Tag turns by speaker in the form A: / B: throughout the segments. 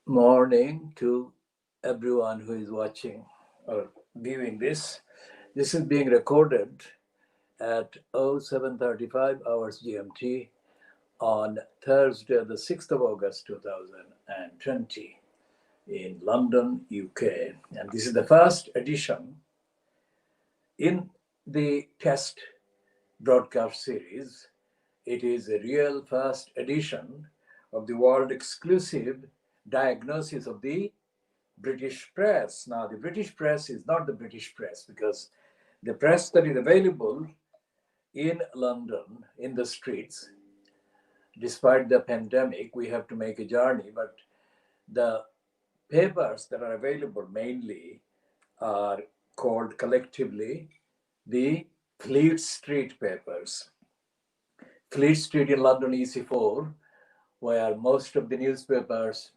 A: Morning to everyone who is watching or viewing this. This is being recorded at 07:35 hours GMT on Thursday, the 6th of August 2020 in London, UK. And this is the first edition in the test broadcast series. It is a real first edition of the world exclusive diagnosis of the British press. Now, the British press is not the British press because the press that is available in London, in the streets, despite the pandemic, we have to make a journey, but the papers that are available mainly are called collectively the Fleet Street papers. Fleet Street in London, EC4, where most of the newspapers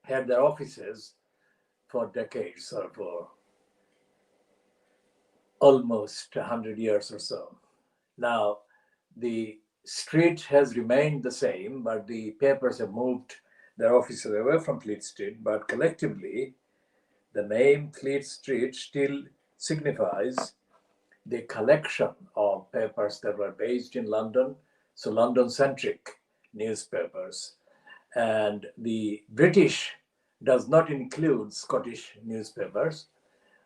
A: had their offices for decades or for almost 100 years or so. Now, the street has remained the same, but the papers have moved their offices away from Fleet Street. But collectively, the name Fleet Street still signifies the collection of papers that were based in London, so London centric newspapers. And the British does not include Scottish newspapers,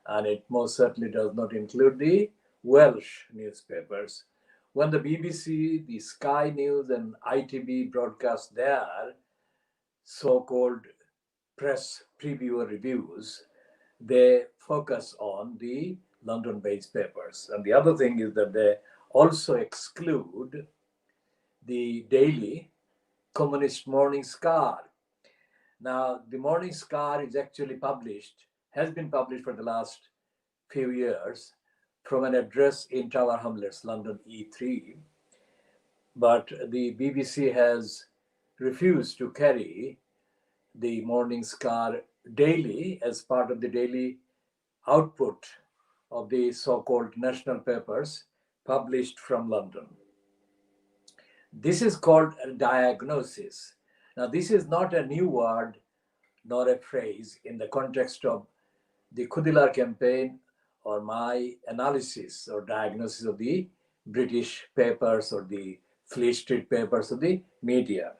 A: and it most certainly does not include the Welsh newspapers. When the BBC, the Sky News, and ITV broadcast their so called press preview or reviews, they focus on the London based papers. And the other thing is that they also exclude the daily Communist Morning Star. Now, the Morning Star is actually published, has been published for the last few years from an address in Tower Hamlets, London E3. But the BBC has refused to carry the Morning Star daily as part of the daily output of the so called national papers published from London. This is called a diagnosis. Now, this is not a new word nor a phrase in the context of the Kudilar campaign or my analysis or diagnosis of the British papers or the Fleet Street papers or the media.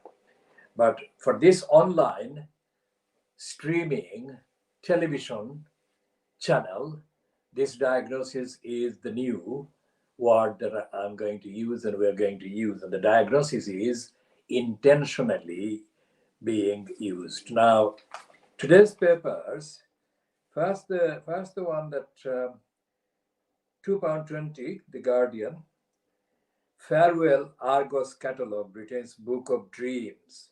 A: But for this online streaming television channel, this diagnosis is the new word that I'm going to use and we're going to use. And the diagnosis is intentionally being used. Now, today's papers, first the one that £2.20, The Guardian, Farewell Argos Catalogue, Britain's Book of Dreams.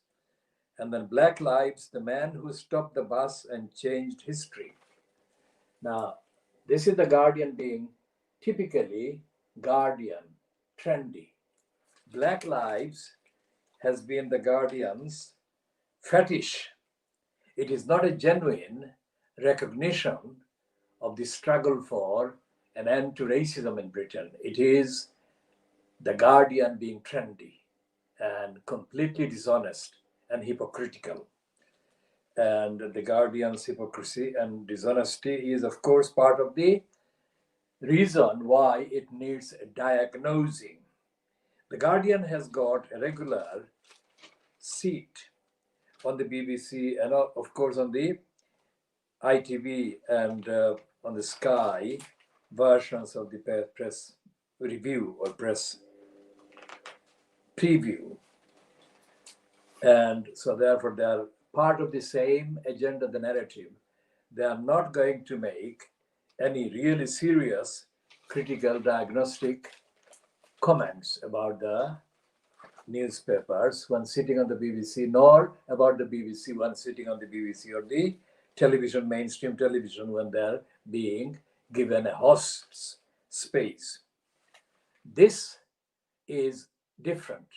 A: And then Black Lives, the man who stopped the bus and changed history. Now, this is the Guardian being typically Guardian, trendy. Black Lives has been the Guardian's fetish. It is not a genuine recognition of the struggle for an end to racism in Britain. It is the Guardian being trendy and completely dishonest and hypocritical. And the Guardian's hypocrisy and dishonesty is, of course, part of the reason why it needs diagnosing. The Guardian has got a regular seat on the BBC and, of course, on the ITV and on the Sky versions of the press review or press preview. And so, therefore, they are part of the same agenda, the narrative. They are not going to make any really serious critical diagnostic comments about the newspapers when sitting on the BBC, nor about the BBC when sitting on the BBC or the television, mainstream television, when they're being given a host's space. This is different.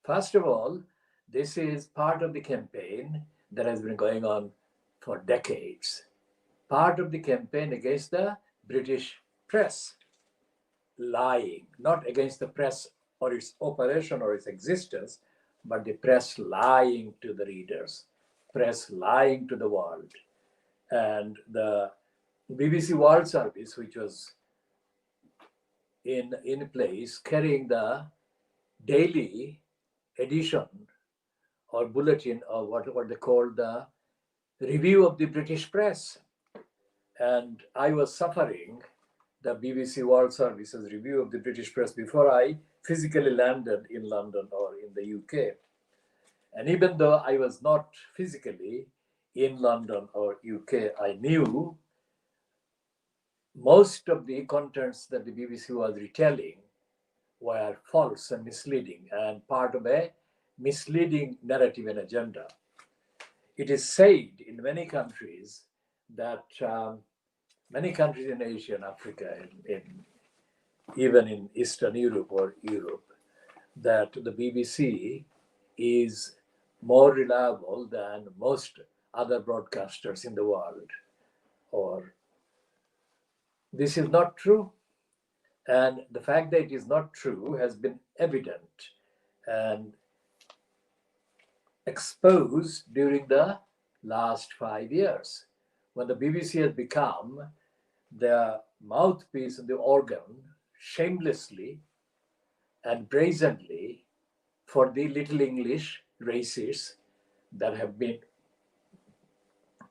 A: First of all, this is part of the campaign that has been going on for decades. Part of the campaign against the British press. Lying, not against the press or its operation or its existence, but the press lying to the readers press lying to the world. And the BBC World Service, which was in place, carrying the daily edition or bulletin, or what they call the review of the British press. And I was suffering the BBC World Service's review of the British press before I physically landed in London or in the UK. And even though I was not physically in London or UK, I knew most of the contents that the BBC was retelling were false and misleading and part of a misleading narrative and agenda. It is said in many countries that many countries in Asia and Africa, even in Eastern Europe or Europe, that the BBC is more reliable than most other broadcasters in the world. Or this is not true. And the fact that it is not true has been evident and exposed during the last 5 years, when the BBC has become the mouthpiece and the organ shamelessly and brazenly for the little English racists that have been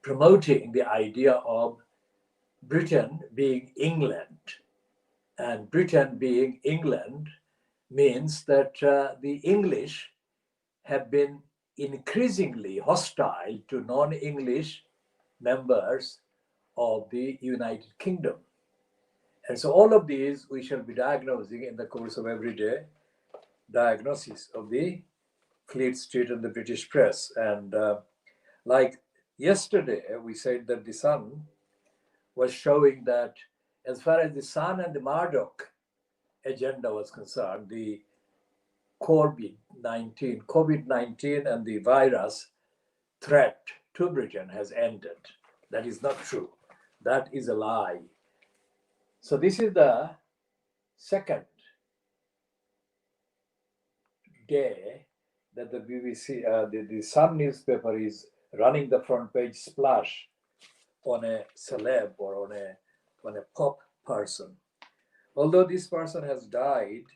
A: promoting the idea of Britain being England. And Britain being England means that the English have been increasingly hostile to non-English members of the United Kingdom. And so all of these we shall be diagnosing in the course of everyday diagnosis of the Fleet Street and the British press. And like yesterday, we said that the Sun was showing that as far as the Sun and the Murdoch agenda was concerned, the COVID-19 and the virus threat to Britain has ended. That is not true. That is a lie. So this is the second day that the BBC, the Sun newspaper is running the front page splash on a celeb or on a pop person. Although this person has died,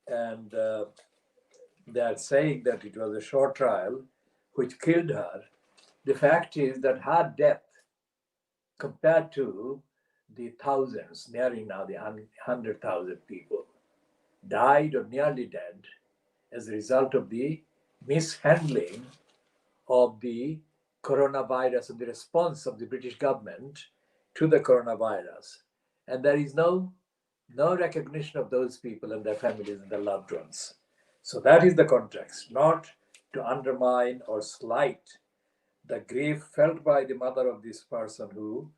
A: and they are saying that it was a short trial which killed her, the fact is that her death, compared to the thousands, nearing now the 100,000 people, died or nearly dead as a result of the mishandling of the coronavirus and the response of the British government to the coronavirus. And there is no recognition of those people and their families and their loved ones. So that is the context, not to undermine or slight the grief felt by the mother of this person who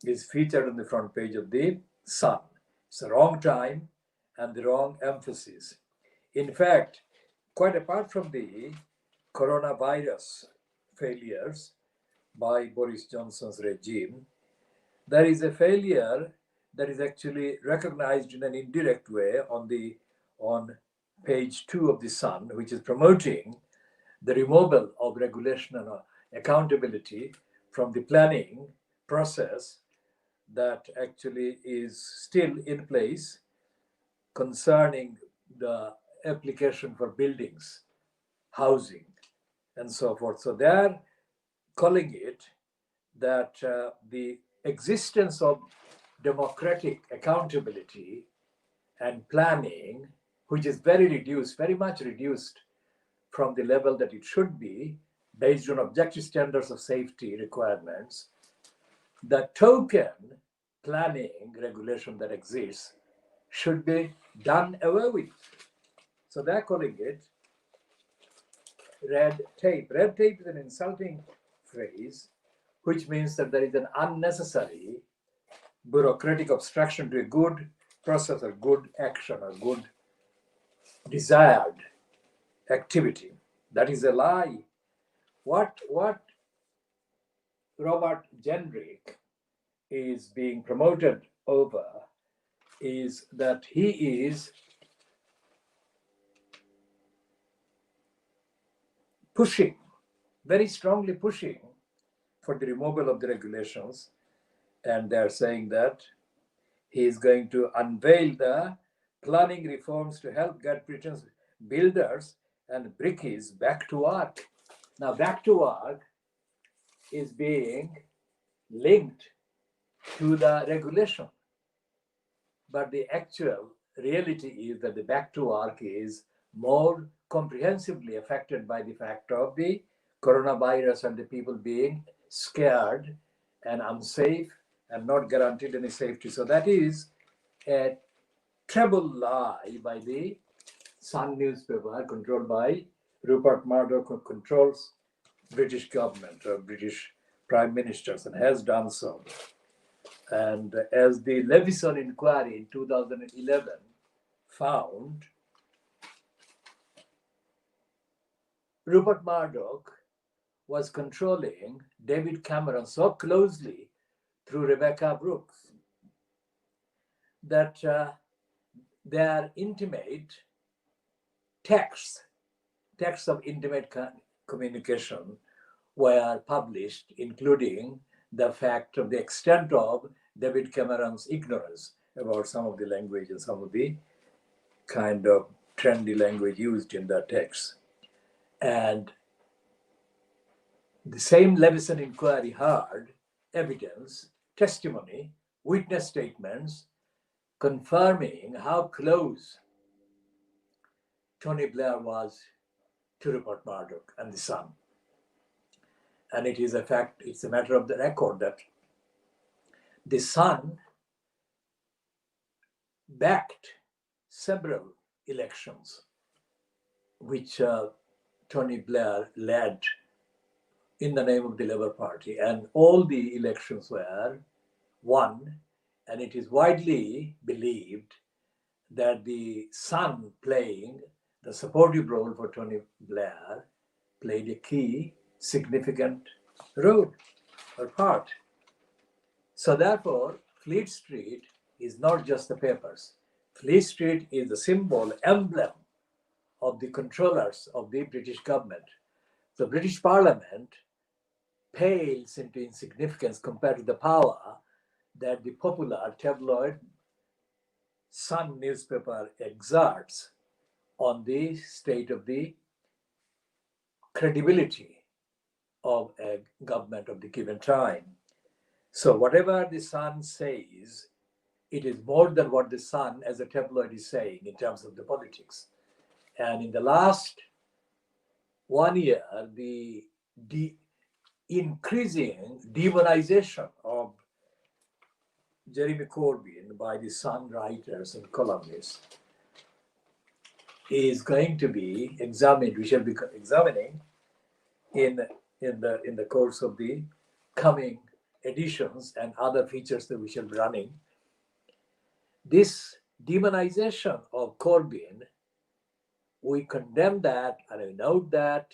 A: is featured on the front page of the Sun. It's the wrong time and the wrong emphasis. In fact, quite apart from the coronavirus failures by Boris Johnson's regime, there is a failure that is actually recognized in an indirect way on page 2 of the Sun, which is promoting the removal of regulation and accountability from the planning process that actually is still in place concerning the application for buildings, housing, and so forth. So they're calling it that the existence of democratic accountability and planning, which is very much reduced from the level that it should be based on objective standards of safety requirements, the token planning regulation that exists should be done away with. So they're calling it red tape. Red tape is an insulting phrase, which means that there is an unnecessary bureaucratic obstruction to a good process or good action or good desired activity. That is a lie. What Robert Jenrick is being promoted over is that he is pushing very strongly pushing for the removal of the regulations, and they're saying that he is going to unveil the planning reforms to help get Britain's builders and brickies back to work. Now, back to work is being linked to the regulation, but the actual reality is that the back to work is more comprehensively affected by the factor of the coronavirus and the people being scared and unsafe and not guaranteed any safety. So that is a treble lie by the Sun newspaper controlled by Rupert Murdoch, who controls British government or British prime ministers and has done so. And as the Levison inquiry in 2011 found, Rupert Murdoch was controlling David Cameron so closely through Rebecca Brooks that their intimate texts of intimate communication were published, including the fact of the extent of David Cameron's ignorance about some of the language and some of the kind of trendy language used in the text. And the same Levison inquiry heard evidence, testimony, witness statements confirming how close Tony Blair was to Rupert Murdoch and the Sun. And it is a fact, it's a matter of the record that the Sun backed several elections which Tony Blair led in the name of the Labour Party, and all the elections were won, and it is widely believed that the Sun playing the supportive role for Tony Blair played a key, significant role or part. So therefore, Fleet Street is not just the papers. Fleet Street is the symbol, emblem of the controllers of the British government. The British Parliament pales into insignificance compared to the power that the popular tabloid Sun newspaper exerts on the state of the credibility of a government of the given time. So whatever the Sun says, it is more than what the Sun as a tabloid is saying in terms of the politics. And in the last 1 year, the increasing demonization of Jeremy Corbyn by the Sun writers and columnists is going to be examined. We shall be examining in the course of the coming editions and other features that we shall be running. This demonization of Corbyn, we condemn that and I note that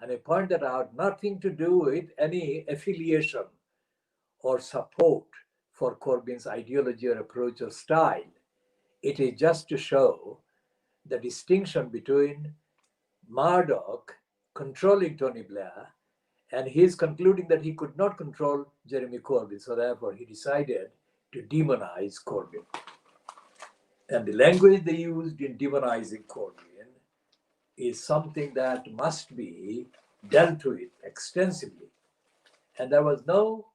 A: and I point that out, nothing to do with any affiliation or support for Corbyn's ideology or approach or style. It is just to show the distinction between Murdoch controlling Tony Blair and his concluding that he could not control Jeremy Corbyn. So therefore, he decided to demonize Corbyn. And the language they used in demonizing Corbyn is something that must be dealt with extensively. And there was no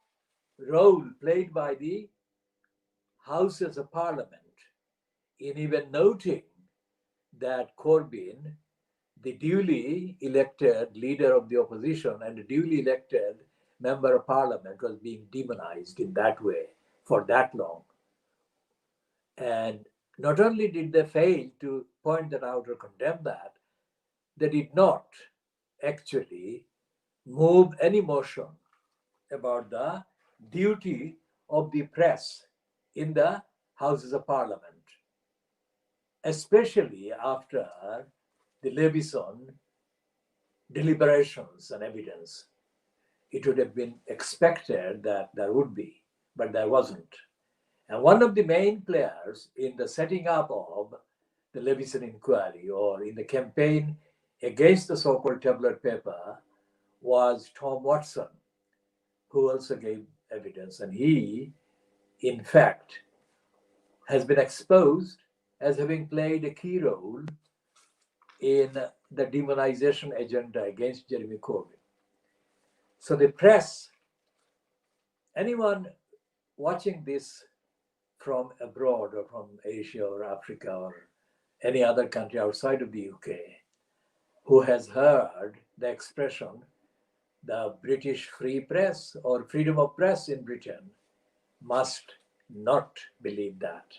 A: role played by the Houses of Parliament in even noting that Corbyn, the duly elected leader of the opposition and the duly elected member of Parliament, was being demonized in that way for that long. And not only did they fail to point that out or condemn that, they did not actually move any motion about the duty of the press in the Houses of Parliament, especially after the Levison deliberations and evidence. It would have been expected that there would be, but there wasn't. And one of the main players in the setting up of the Levison inquiry or in the campaign against the so-called tabloid paper was Tom Watson, who also gave evidence. And he, in fact, has been exposed as having played a key role in the demonization agenda against Jeremy Corbyn. So the press, anyone watching this from abroad or from Asia or Africa or any other country outside of the UK, who has heard the expression, the British free press or freedom of press in Britain, must not believe that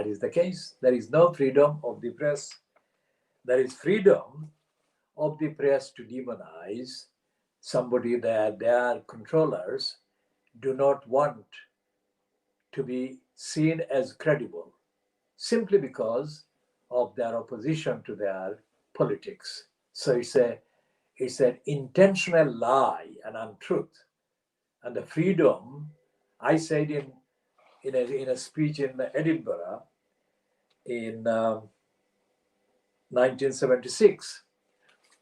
A: is the case. There is no freedom of the press. There is freedom of the press to demonize somebody that their controllers do not want to be seen as credible simply because of their opposition to their politics. So it's an intentional lie and untruth. And the freedom, I said in a speech in Edinburgh in 1976,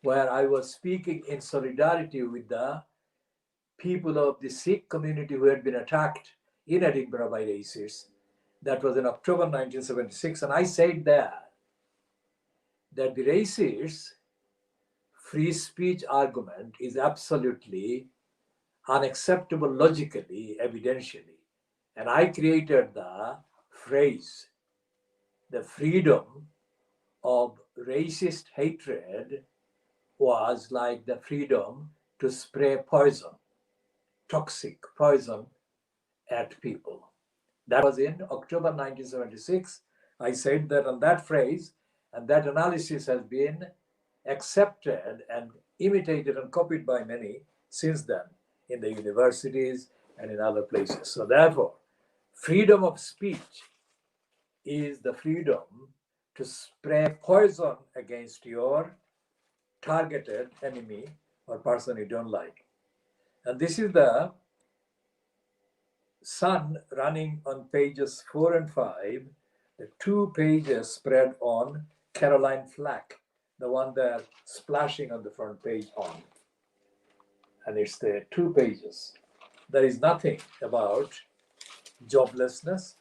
A: where I was speaking in solidarity with the people of the Sikh community who had been attacked in Edinburgh by racists. That was in October 1976. And I said there that the racists' free speech argument is absolutely unacceptable logically, evidentially. And I created the phrase, the freedom of racist hatred was like the freedom to spray poison, toxic poison at people. That was in October 1976. I said that on that phrase, and that analysis has been accepted and imitated and copied by many since then in the universities and in other places. So therefore, freedom of speech is the freedom to spray poison against your targeted enemy or person you don't like. And this is the Sun running on pages 4 and 5, the 2 pages spread on Caroline Flack, the one they're splashing on the front page on. And it's the 2 pages. There is nothing about joblessness.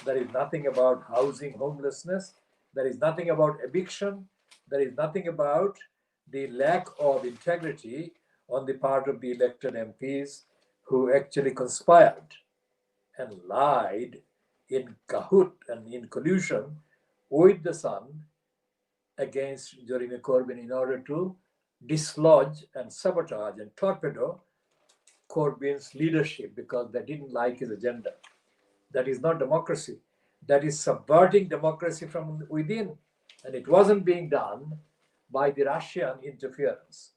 A: There is nothing about housing homelessness. There is nothing about eviction. There is nothing about the lack of integrity on the part of the elected MPs who actually conspired and lied in cahoot and in collusion with the Sun against Jeremy Corbyn in order to dislodge and sabotage and torpedo Corbyn's leadership because they didn't like his agenda. That is not democracy. That is subverting democracy from within. And it wasn't being done by the Russian interference.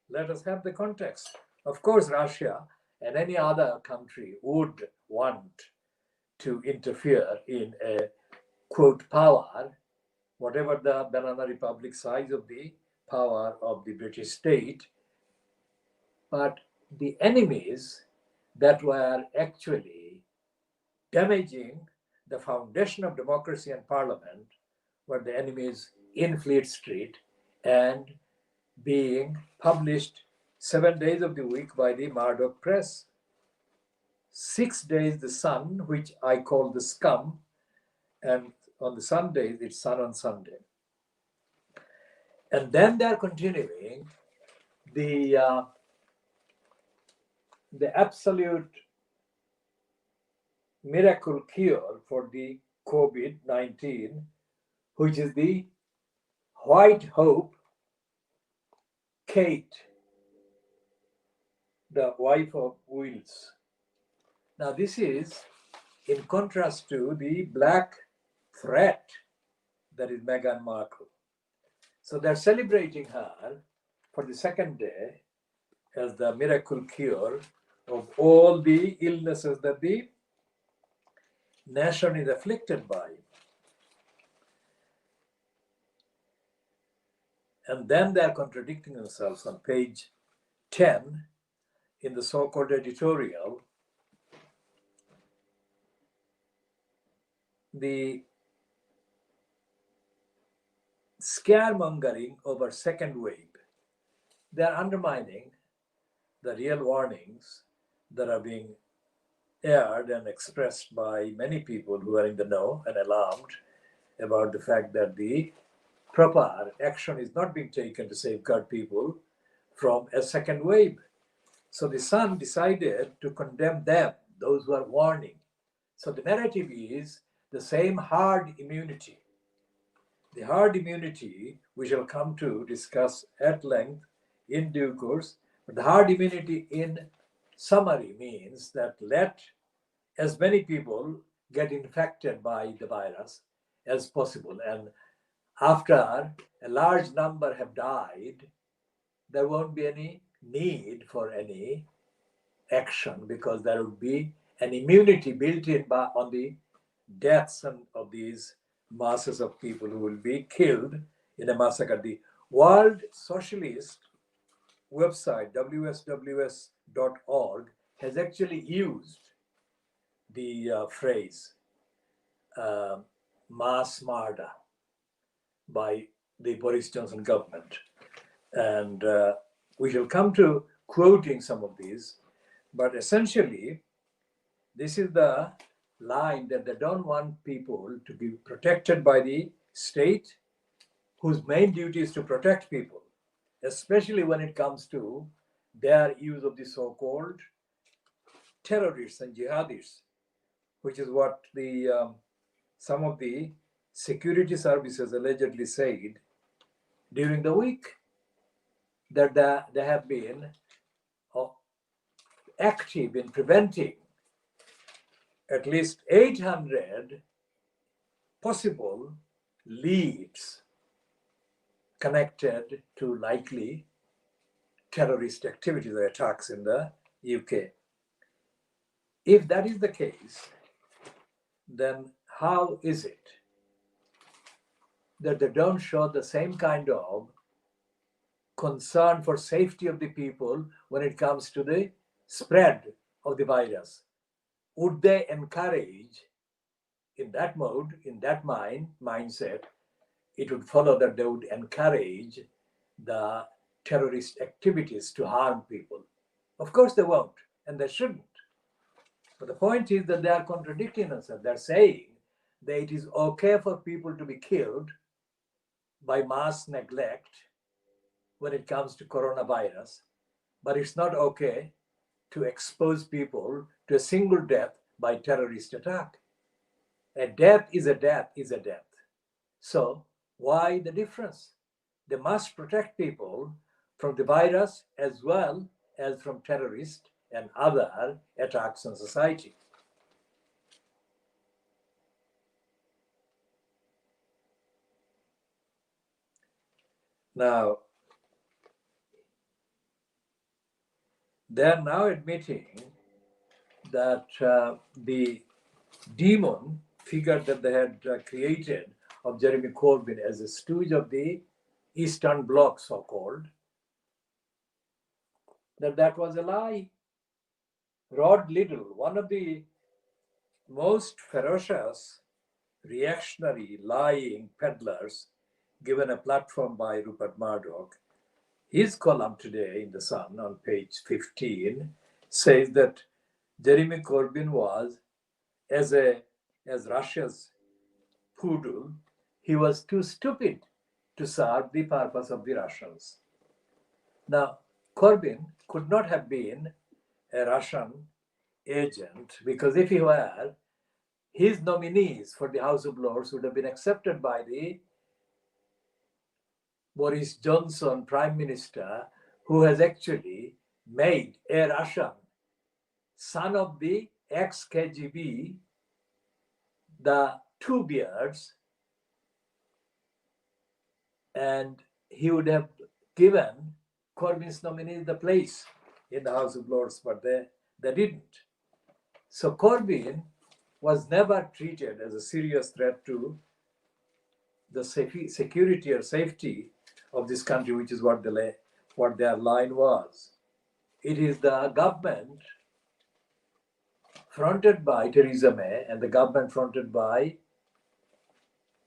A: Let us have the context. Of course, Russia and any other country would want to interfere in a, quote, power, whatever the banana republic size of the power of the British state. But the enemies that were actually damaging the foundation of democracy and parliament were the enemies in Fleet Street and being published 7 days of the week by the Murdoch press. 6 days the Sun, which I call the scum, and on the Sundays it's Sun on Sunday. And then they're continuing the absolute miracle cure for the COVID-19, which is the White Hope Kate, the wife of Wills. Now, this is in contrast to the black threat that is Meghan Markle. So they're celebrating her for the second day as the miracle cure of all the illnesses that the nation is afflicted by. And then they're contradicting themselves on page 10 in the so-called editorial. The scaremongering over second wave, they're undermining the real warnings that are being aired and expressed by many people who are in the know and alarmed about the fact that the proper action is not being taken to safeguard people from a second wave. So the Sun decided to condemn them, those who are warning. So the narrative is the same herd immunity. The herd immunity we shall come to discuss at length in due course. But the herd immunity in summary means that let as many people get infected by the virus as possible. And after a large number have died, there won't be any need for any action because there would be an immunity built in on the deaths of these masses of people who will be killed in a massacre. The World Socialist website, wsws.org, has actually used the phrase mass murder by the Boris Johnson government. And we shall come to quoting some of these, but essentially, this is the line that they don't want people to be protected by the state, whose main duty is to protect people, especially when it comes to their use of the so-called terrorists and jihadists, which is what the some of the security services allegedly said during the week, that they have been active in preventing at least 800 possible leads connected to likely terrorist activities or attacks in the UK. If that is the case, then how is it that they don't show the same kind of concern for safety of the people when it comes to the spread of the virus? Would they encourage, in that mode, in that mindset, it would follow that they would encourage the terrorist activities to harm people? Of course they won't, and they shouldn't. But the point is that they are contradicting themselves. They're saying that it is okay for people to be killed by mass neglect when it comes to coronavirus, but it's not okay to expose people to a single death by terrorist attack. A death is a death is a death. So why the difference? They must protect people from the virus as well as from terrorist and other attacks on society. Now, they're now admitting that the demon figure that they had created of Jeremy Corbyn as a stooge of the Eastern Bloc, so-called, that was a lie. Rod Liddell, one of the most ferocious reactionary lying peddlers, given a platform by Rupert Murdoch, his column today in The Sun on page 15 says that Jeremy Corbyn was, as Russia's poodle, he was too stupid to serve the purpose of the Russians. Now, Corbyn could not have been a Russian agent, because if he were, his nominees for the House of Lords would have been accepted by the Boris Johnson Prime Minister, who has actually made a Russian, son of the ex-KGB, the Two Beards, and he would have given Corbyn's nominees the place in the House of Lords, but they didn't. So Corbyn was never treated as a serious threat to the security or safety of this country, which is what their line was. It is the government fronted by Theresa May and the government fronted by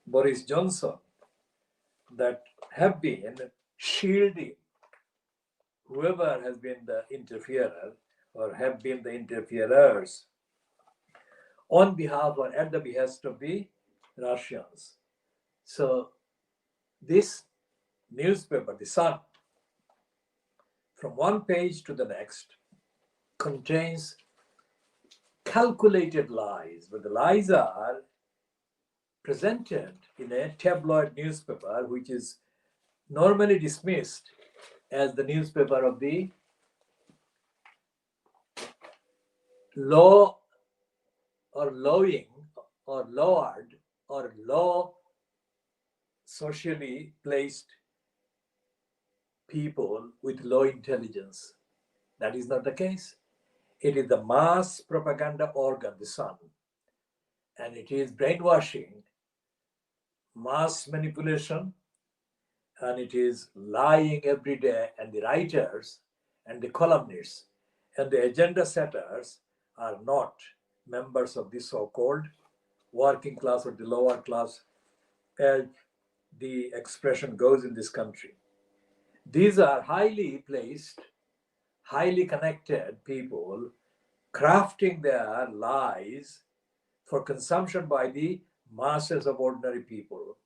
A: Boris Johnson that have been shielding whoever has been the interferer or have been the interferers on behalf or at the behest of the Russians. So this newspaper, The Sun, from one page to the next, contains calculated lies, but the lies are presented in a tabloid newspaper, which is normally dismissed as the newspaper of the law or lowing or lowered or low socially placed people with low intelligence. That is not the case. It is the mass propaganda organ, The Sun, and it is brainwashing, mass manipulation, and it is lying every day. And the writers and the columnists and the agenda setters are not members of the so-called working class or the lower class, as the expression goes in this country. These are highly placed, highly connected people crafting their lies for consumption by the masses of ordinary people.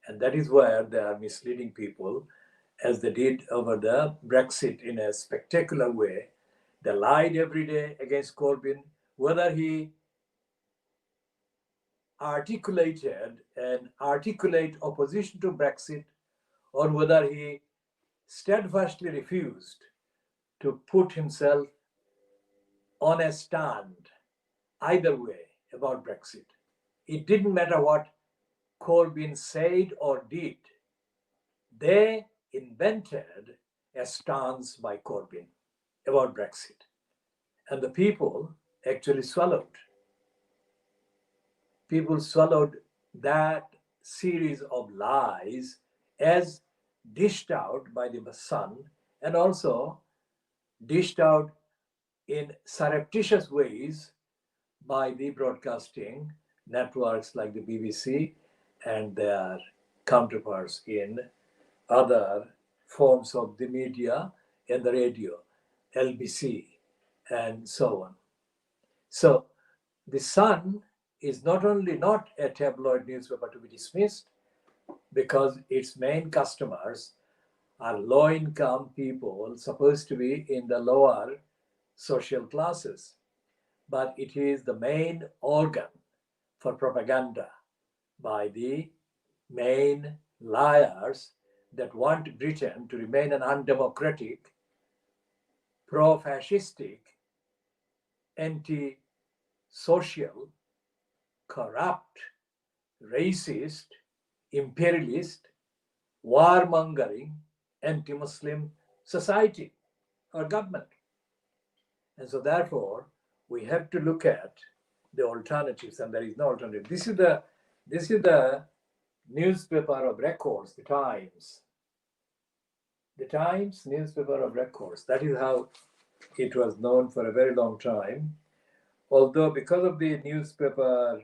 A: And that is where they are misleading people, as they did over the Brexit in a spectacular way. They lied every day against Corbyn, whether he articulated an articulate opposition to Brexit or whether he steadfastly refused to put himself on a stand either way about Brexit. It didn't matter what Corbyn said or did. They invented a stance by Corbyn about Brexit. And the people actually swallowed. People swallowed that series of lies as dished out by the Sun, and also dished out in surreptitious ways by the broadcasting networks like the BBC and their counterparts in other forms of the media and the radio, LBC, and so on. So the Sun is not only not a tabloid newspaper to be dismissed, because its main customers are low income people supposed to be in the lower social classes, but it is the main organ for propaganda by the main liars that want Britain to remain an undemocratic, pro-fascistic, anti-social, corrupt, racist, imperialist, warmongering, anti-Muslim society or government. And so therefore, we have to look at the alternatives, and there is no alternative. This is the newspaper of records, the Times. The Times newspaper of records. That is how it was known for a very long time. Although because of the newspaper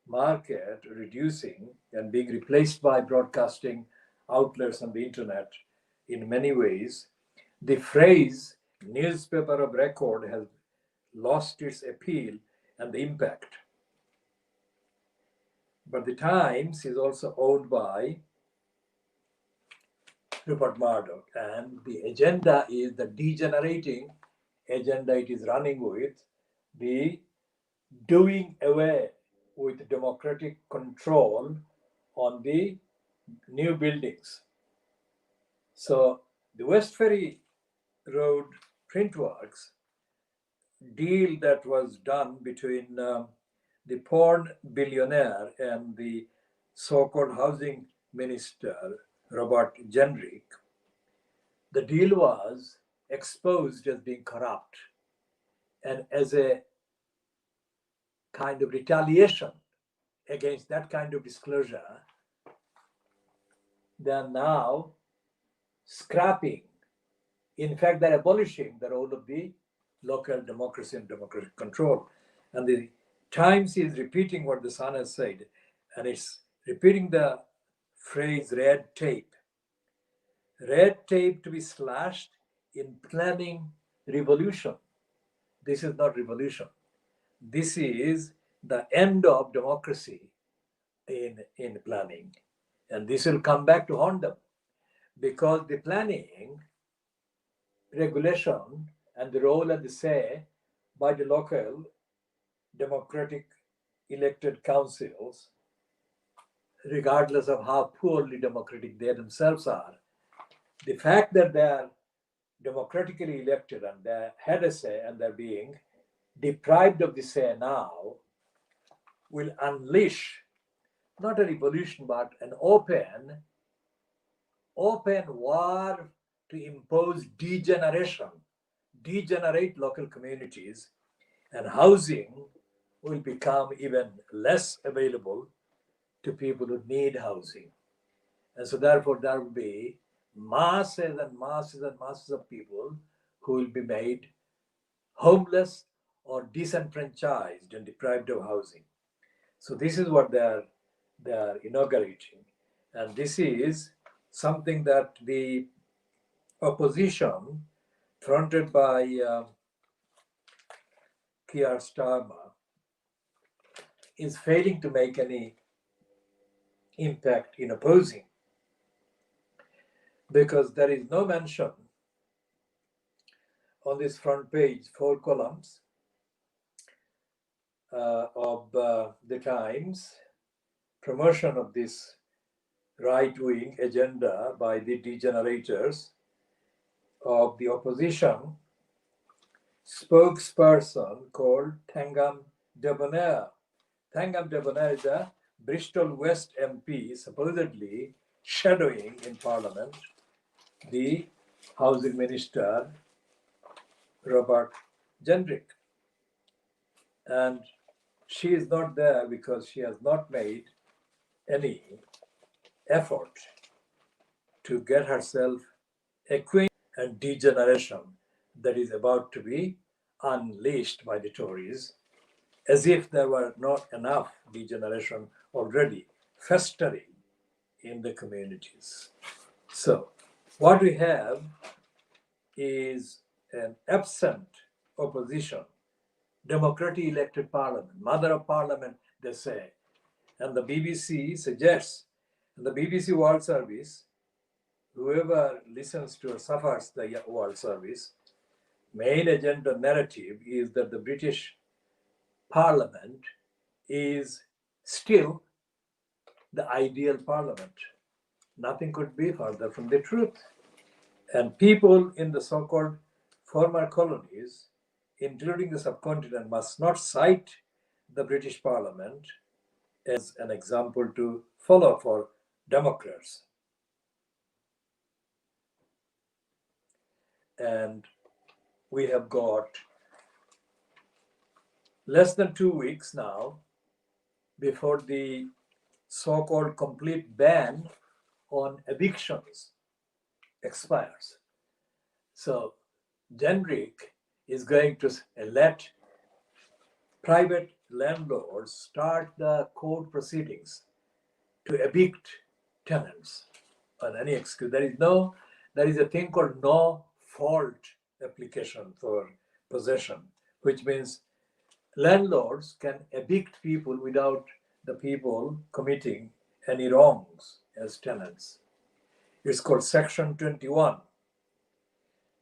A: market reducing and being replaced by broadcasting outlets on the internet in many ways, the phrase newspaper of record has lost its appeal and the impact. But the Times is also owned by Rupert Murdoch, and the agenda is the degenerating agenda it is running with, the doing away with democratic control on the new buildings. So the West Ferry Road Printworks deal that was done between the porn billionaire and the so-called housing minister, Robert Jenrick, the deal was exposed as being corrupt. And as a kind of retaliation against that kind of disclosure, they are now scrapping. In fact, they're abolishing the role of the local democracy and democratic control. And the Times is repeating what the Sun has said, and it's repeating the phrase red tape. Red tape to be slashed in planning revolution. This is not revolution. This is the end of democracy in planning. And this will come back to haunt them, because the planning, regulation, and the role and the say by the local democratic elected councils, regardless of how poorly democratic they themselves are, the fact that they are democratically elected and they had a say and they're being deprived of the say now will unleash not a revolution but an open war to impose degenerate local communities, and housing will become even less available to people who need housing. And so therefore there will be masses and masses and masses of people who will be made homeless or disenfranchised and deprived of housing. So this is what they are inaugurating. And this is something that the opposition, fronted by Keir Starmer, is failing to make any impact in opposing, because there is no mention on this front page, 4 columns of the Times, promotion of this right-wing agenda by the degenerators of the opposition spokesperson called Thangam Debonair. Thangam Debonair is a Bristol West MP, supposedly shadowing in Parliament the Housing Minister Robert Jenrick. And she is not there because she has not made any effort to get herself acquainted and degeneration that is about to be unleashed by the Tories, as if there were not enough degeneration already festering in the communities. So what we have is an absent opposition, democratically elected parliament, mother of parliament, they say. And the BBC suggests, and the BBC World Service, whoever listens to or suffers the World Service, main agenda narrative is that the British Parliament is still the ideal parliament. Nothing could be further from the truth. And people in the so-called former colonies, including the subcontinent, must not cite the British Parliament as an example to follow for Democrats. And we have got less than 2 weeks now before the so-called complete ban on evictions expires. So Jenrick is going to let private landlords start the court proceedings to evict tenants on any excuse. There is a thing called no fault application for possession, which means landlords can evict people without the people committing any wrongs as tenants. It's called Section 21.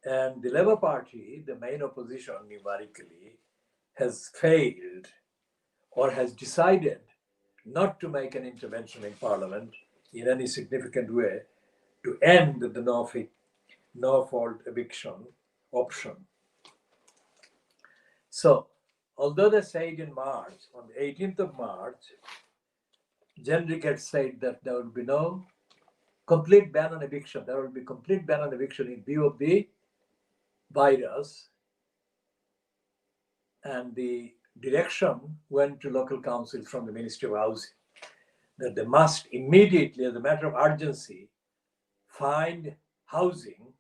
A: And the Labour Party, the main opposition numerically, has failed or has decided not to make an intervention in Parliament in any significant way to end the no fault eviction option. So, although they said in March, on the 18th of March, Jenrick had said that there will be no complete ban on eviction. There will be complete ban on eviction in view of the virus, and the direction went to local councils from the Ministry of Housing that they must immediately, as a matter of urgency, find housing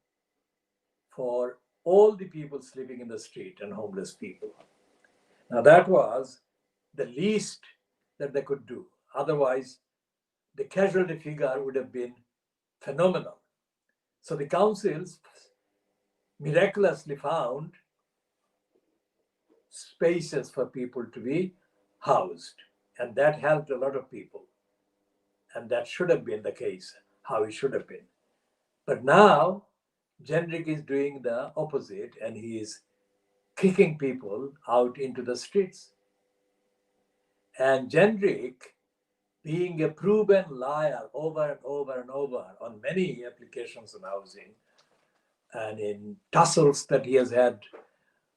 A: for all the people sleeping in the street and homeless people. Now that was the least that they could do. Otherwise, the casualty figure would have been phenomenal. So the councils miraculously found spaces for people to be housed. And that helped a lot of people. And that should have been the case, how it should have been. But now, Generic is doing the opposite, and he is kicking people out into the streets. And Generic, being a proven liar over and over and over on many applications on housing, and in tussles that he has had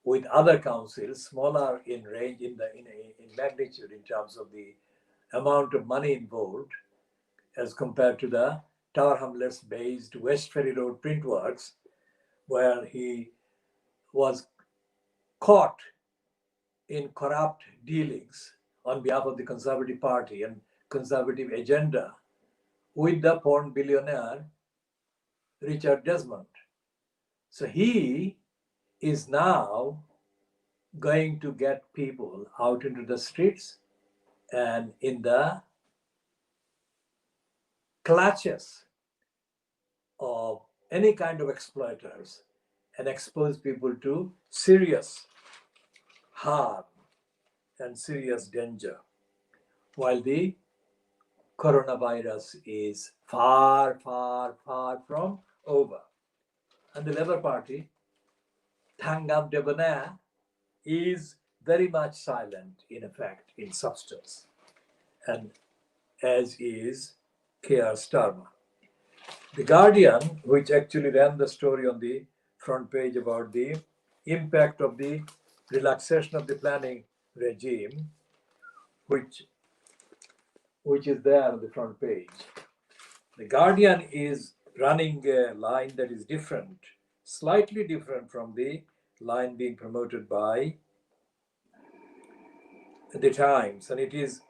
A: with other councils, smaller in range, in magnitude, in terms of the amount of money involved, as compared to the Tower Hamlets based West Ferry Road Printworks, where he was caught in corrupt dealings on behalf of the Conservative Party and Conservative agenda with the porn billionaire Richard Desmond. So he is now going to get people out into the streets and in the clutches of any kind of exploiters and expose people to serious harm and serious danger, while the coronavirus is far, far, far from over. And the Labour Party, Thangam Debonair, is very much silent in effect, in substance, and as is Keir Starmer. The Guardian, which actually ran the story on the front page about the impact of the relaxation of the planning regime, which is there on the front page. The Guardian is running a line that is different, slightly different from the line being promoted by the Times, and it is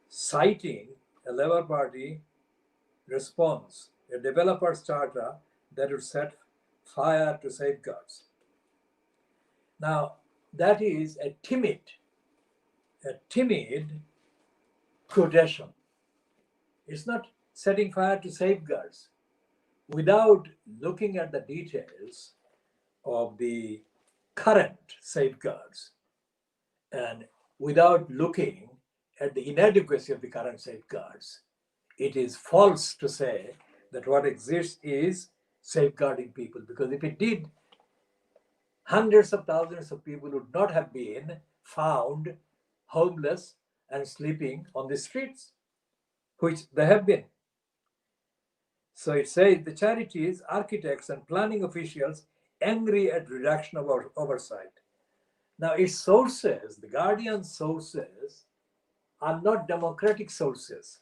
A: citing a Labour Party response, a developer starter that would set fire to safeguards. Now, that is a timid quotation. It's not setting fire to safeguards. Without looking at the details of the current safeguards and without looking at the inadequacy of the current safeguards, it is false to say that what exists is safeguarding people, because if it did, hundreds of thousands of people would not have been found homeless and sleeping on the streets, which they have been. So it says the charities, architects, and planning officials angry at reduction of oversight. Now, its sources, the Guardian sources, are not democratic sources.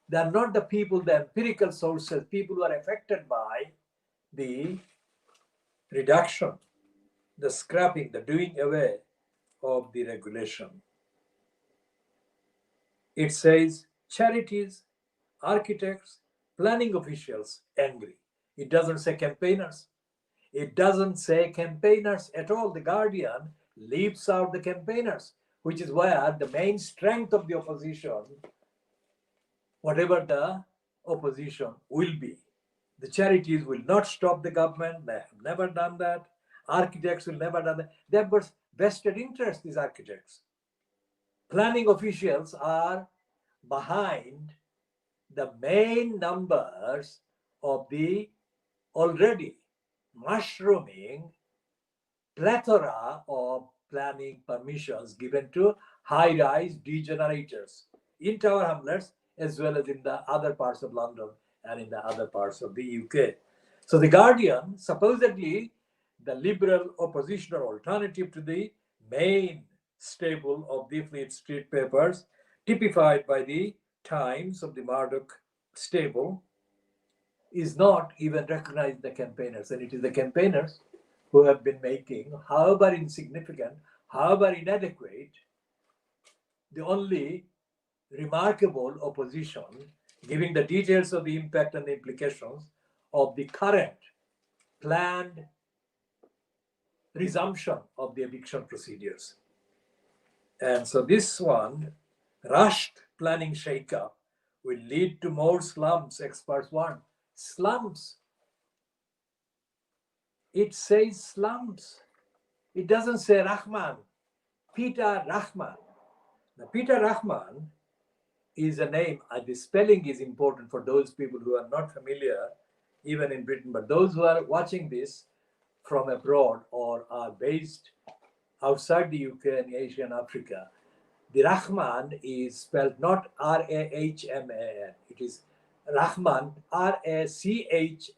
A: They are not the people, the empirical sources, people who are affected by the reduction, the scrapping, the doing away of the regulation. It says charities, architects, planning officials angry. It doesn't say campaigners. It doesn't say campaigners at all. The Guardian leaves out the campaigners, which is where the main strength of the opposition, whatever the opposition will be. The charities will not stop the government. They have never done that. Architects will never do that. They have got vested interest, these architects. Planning officials are behind the main numbers of the already mushrooming plethora of planning permissions given to high-rise degenerators in Tower Hamlets as well as in the other parts of London and in the other parts of the UK. So the Guardian, supposedly the liberal opposition or alternative to the main staple of the Fleet Street papers, typified by the Times of the Murdoch stable, is not even recognizing the campaigners. And it is the campaigners who have been making, however insignificant, however inadequate, the only remarkable opposition, giving the details of the impact and the implications of the current planned resumption of the eviction procedures. And so this one, rushed planning shakeup, will lead to more slums, experts warn. Slums. It says slums. It doesn't say Rahman. Peter Rahman. Now, Peter Rahman is a name. The spelling is important for those people who are not familiar, even in Britain. But those who are watching this from abroad or are based outside the UK and Asia and Africa, the Rahman is spelled not Rahman. It is Rahman, Rachman.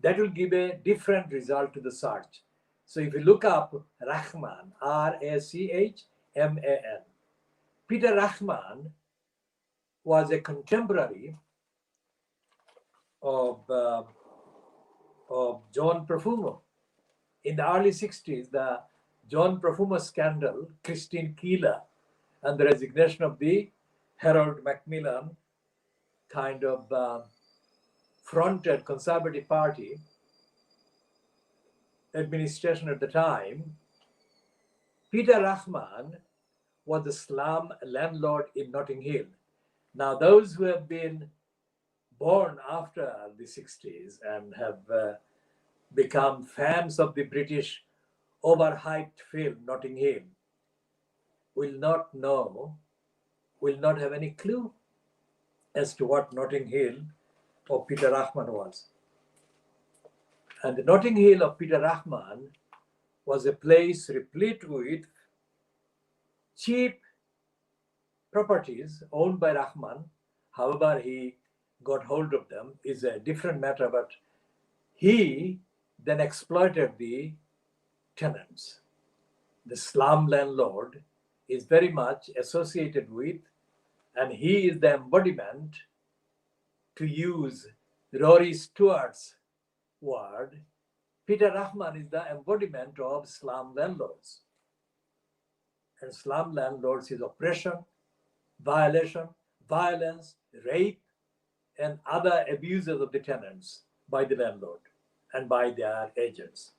A: That will give a different result to the search. So if you look up Rahman, Rachman, Peter Rahman was a contemporary of John Profumo. In the early 60s, the John Profumo scandal, Christine Keeler, and the resignation of the Harold Macmillan kind of fronted Conservative Party administration at the time, Peter Rahman was the slum landlord in Notting Hill. Now, those who have been born after the 60s and have become fans of the British overhyped film Notting Hill will not know, will not have any clue as to what Notting Hill of Peter Rahman was. And the Notting Hill of Peter Rahman was a place replete with cheap properties owned by Rahman. However, he got hold of them is a different matter, but he then exploited the tenants. The slum landlord is very much associated with, and he is the embodiment, to use Rory Stewart's word, Peter Rahman is the embodiment of slum landlords. And slum landlords is oppression, violation, violence, rape, and other abuses of the tenants by the landlord and by their agents.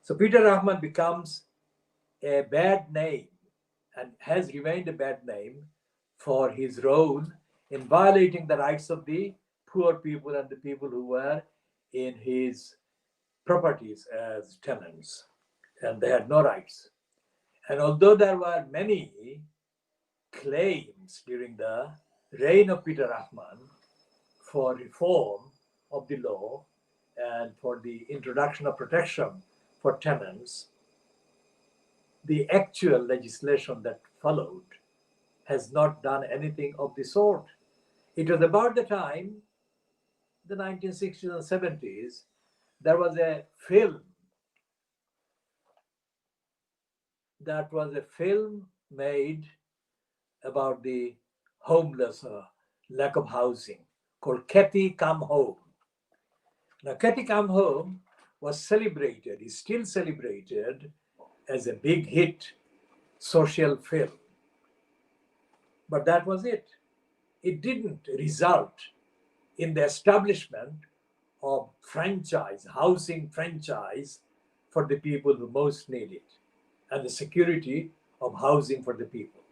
A: So Peter Rahman becomes a bad name and has remained a bad name for his role in violating the rights of the poor people and the people who were in his properties as tenants, and they had no rights. And although there were many claims during the reign of Peter Rahman for reform of the law and for the introduction of protection for tenants, the actual legislation that followed has not done anything of the sort. It was about the time, the 1960s and 70s, there was a film made about the homeless, lack of housing, called Haque Come Home. Now, Haque Come Home was celebrated, is still celebrated as a big hit social film. But that was it. It didn't result in the establishment of franchise, housing franchise for the people who most need it, and the security of housing for the people.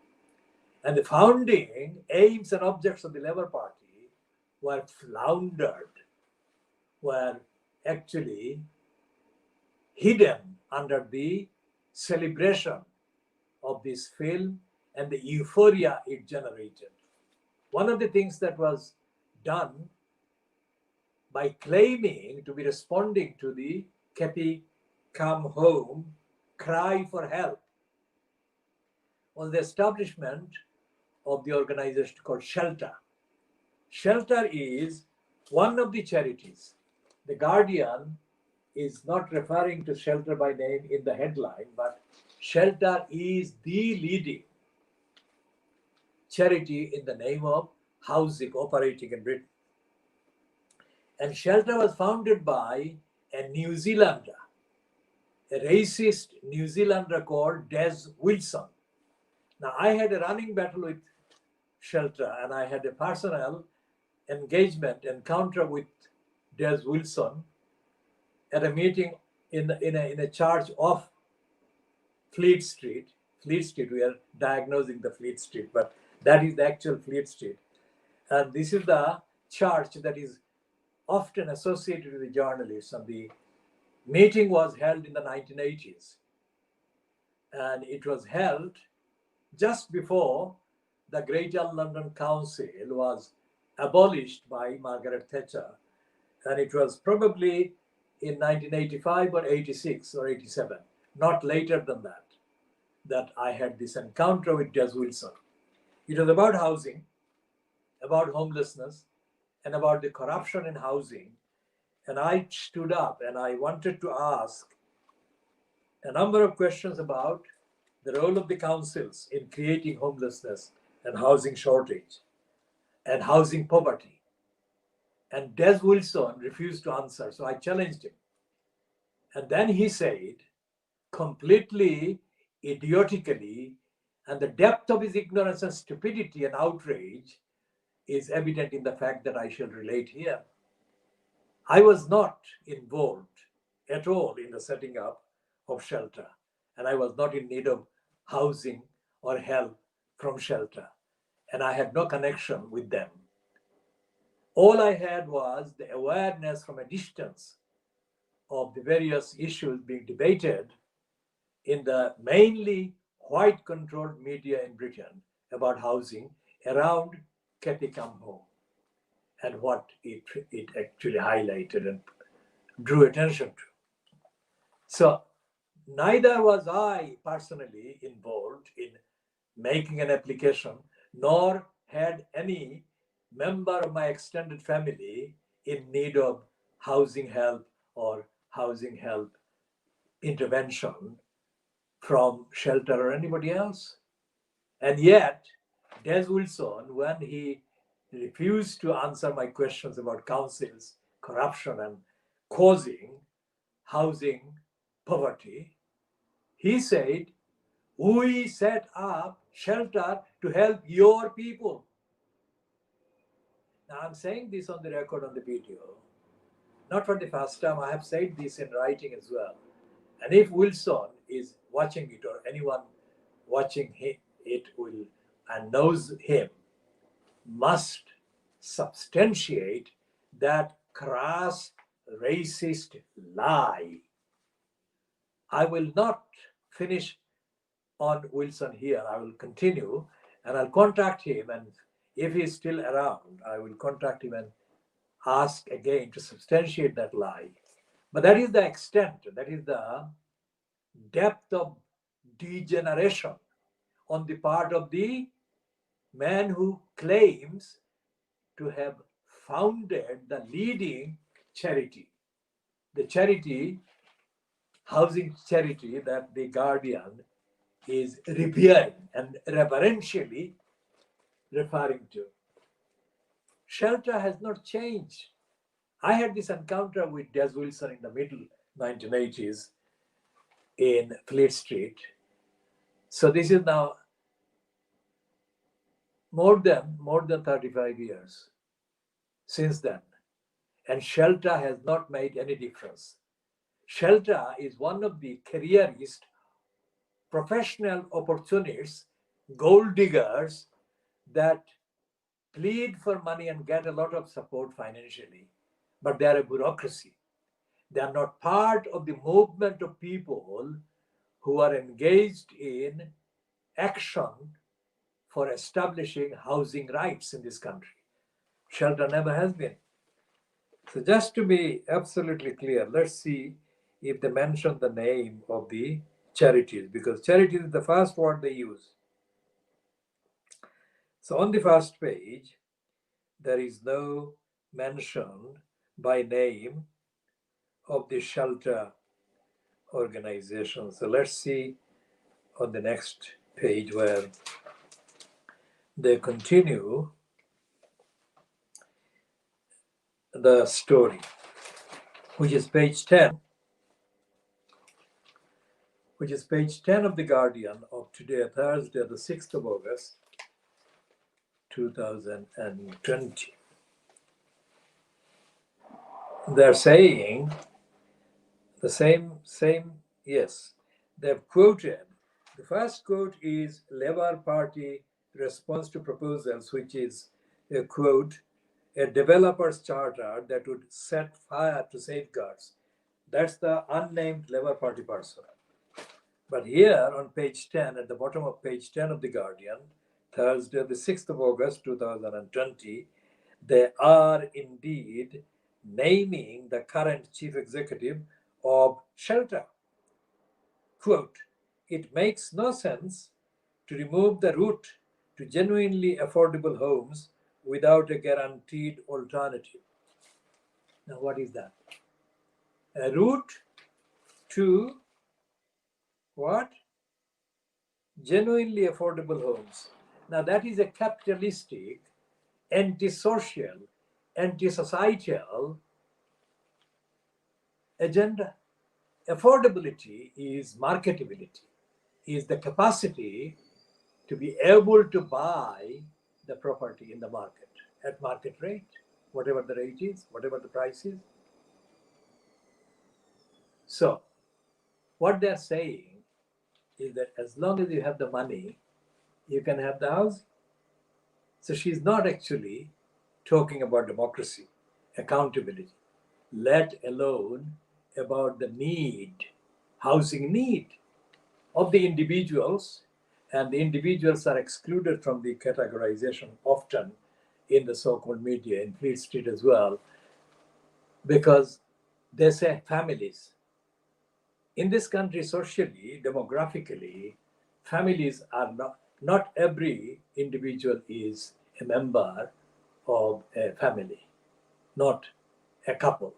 A: And the founding aims and objects of the Labour Party were floundered, were actually hidden under the celebration of this film and the euphoria it generated. One of the things that was done by claiming to be responding to the Haque Come Home cry for help was the establishment of the organization called Shelter. Shelter is one of the charities. The Guardian is not referring to Shelter by name in the headline, but Shelter is the leading charity in the name of housing operating in Britain. And Shelter was founded by a New Zealander, a racist New Zealander called Des Wilson. Now, I had a running battle with Shelter, and I had a personal encounter with Des Wilson at a meeting in a church off Fleet Street. Fleet Street, we are diagnosing the Fleet Street, but that is the actual Fleet Street. And this is the church that is often associated with the journalists and the meeting was held in the 1980s, and it was held just before the Greater London Council was abolished by Margaret Thatcher, and it was probably in 1985 or 86 or 87, not later than that, that I had this encounter with Des Wilson. It was about housing, about homelessness, and about the corruption in housing. And I stood up and I wanted to ask a number of questions about the role of the councils in creating homelessness and housing shortage and housing poverty. And Des Wilson refused to answer, so I challenged him. And then he said, completely idiotically, and the depth of his ignorance and stupidity and outrage is evident in the fact that I shall relate here. I was not involved at all in the setting up of shelter, and I was not in need of housing or help from shelter, and I had no connection with them. All I had was the awareness from a distance of the various issues being debated in the mainly white-controlled media in Britain about housing around Haque home, and what it actually highlighted and drew attention to. So neither was I personally involved in making an application, nor had any member of my extended family in need of housing help or housing help intervention from shelter or anybody else. And yet, Des Wilson, when he refused to answer my questions about councils, corruption, and causing housing poverty, he said, we set up shelter to help your people. Now, I'm saying this on the record, on the video, not for the first time. I have said this in writing as well. And if Wilson is watching it, or anyone watching it will and knows him, must substantiate that crass, racist lie. I will not finish on Wilson here. I will continue, and I'll contact him, and if he's still around, I will contact him and ask again to substantiate that lie. But that is the extent, that is the depth of degeneration on the part of the man who claims to have founded the leading charity, the charity, housing charity, that the Guardian is revering and reverentially referring to. Shelter has not changed. I had this encounter with Des Wilson in the middle 1980s in Fleet Street. So this is now more than 35 years since then. And shelter has not made any difference. Shelter is one of the careerist, professional opportunists, gold diggers that plead for money and get a lot of support financially, but they are a bureaucracy. They are not part of the movement of people who are engaged in action for establishing housing rights in this country. Shelter never has been. So just to be absolutely clear, let's see if they mention the name of the charities, because charities is the first word they use. So on the first page, there is no mention by name of the shelter organization. So let's see on the next page where they continue the story, which is page 10, which is page 10 of the Guardian of today, Thursday, the 6th of August, 2020. They're saying the same, yes. They've quoted, the first quote is Labour Party response to proposals, which is a quote, a developer's charter that would set fire to safeguards. That's the unnamed Labour Party person. But here on page 10, at the bottom of page 10 of The Guardian, Thursday, the 6th of August 2020, they are indeed naming the current chief executive of Shelter. Quote, "It makes no sense to remove the route to genuinely affordable homes without a guaranteed alternative." Now, what is that? A route to what? Genuinely affordable homes. Now, that is a capitalistic, anti-social, anti-societal agenda. Affordability is marketability, is the capacity to be able to buy the property in the market at market rate, whatever the rate is, whatever the price is. So, what they're saying is that as long as you have the money, you can have the house. So she's not actually talking about democracy, accountability, let alone about the need, housing need of the individuals. And the individuals are excluded from the categorization often in the so-called media, in Fleet Street as well, because they say families. In this country, socially, demographically, families are not every individual is a member of a family, not a couple.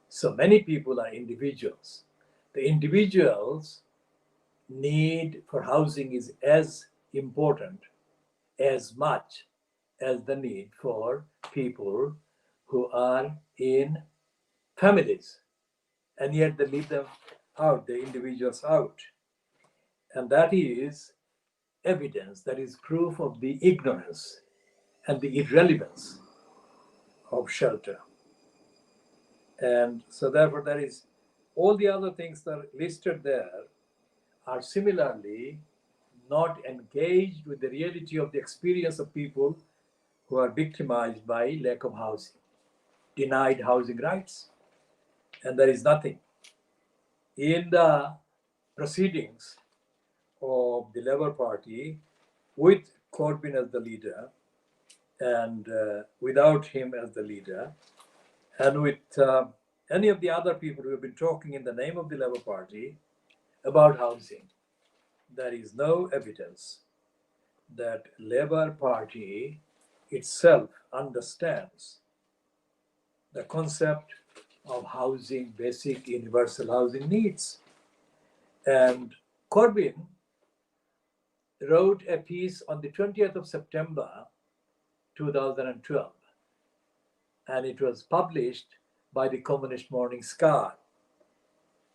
A: So many people are individuals. The individuals' need for housing is as important, as much as the need for people who are in families, and yet they leave them out, the individuals out. And that is evidence, that is proof of the ignorance and the irrelevance of Shelter. And so therefore there is all the other things that are listed there are similarly not engaged with the reality of the experience of people who are victimized by lack of housing, denied housing rights. And there is nothing in the proceedings of the Labour Party with Corbyn as the leader and without him as the leader, and with any of the other people who have been talking in the name of the Labour Party about housing. There is no evidence that Labour Party itself understands the concept of housing, basic universal housing needs. And Corbyn wrote a piece on the 20th of September 2012, and it was published by the Communist Morning Star.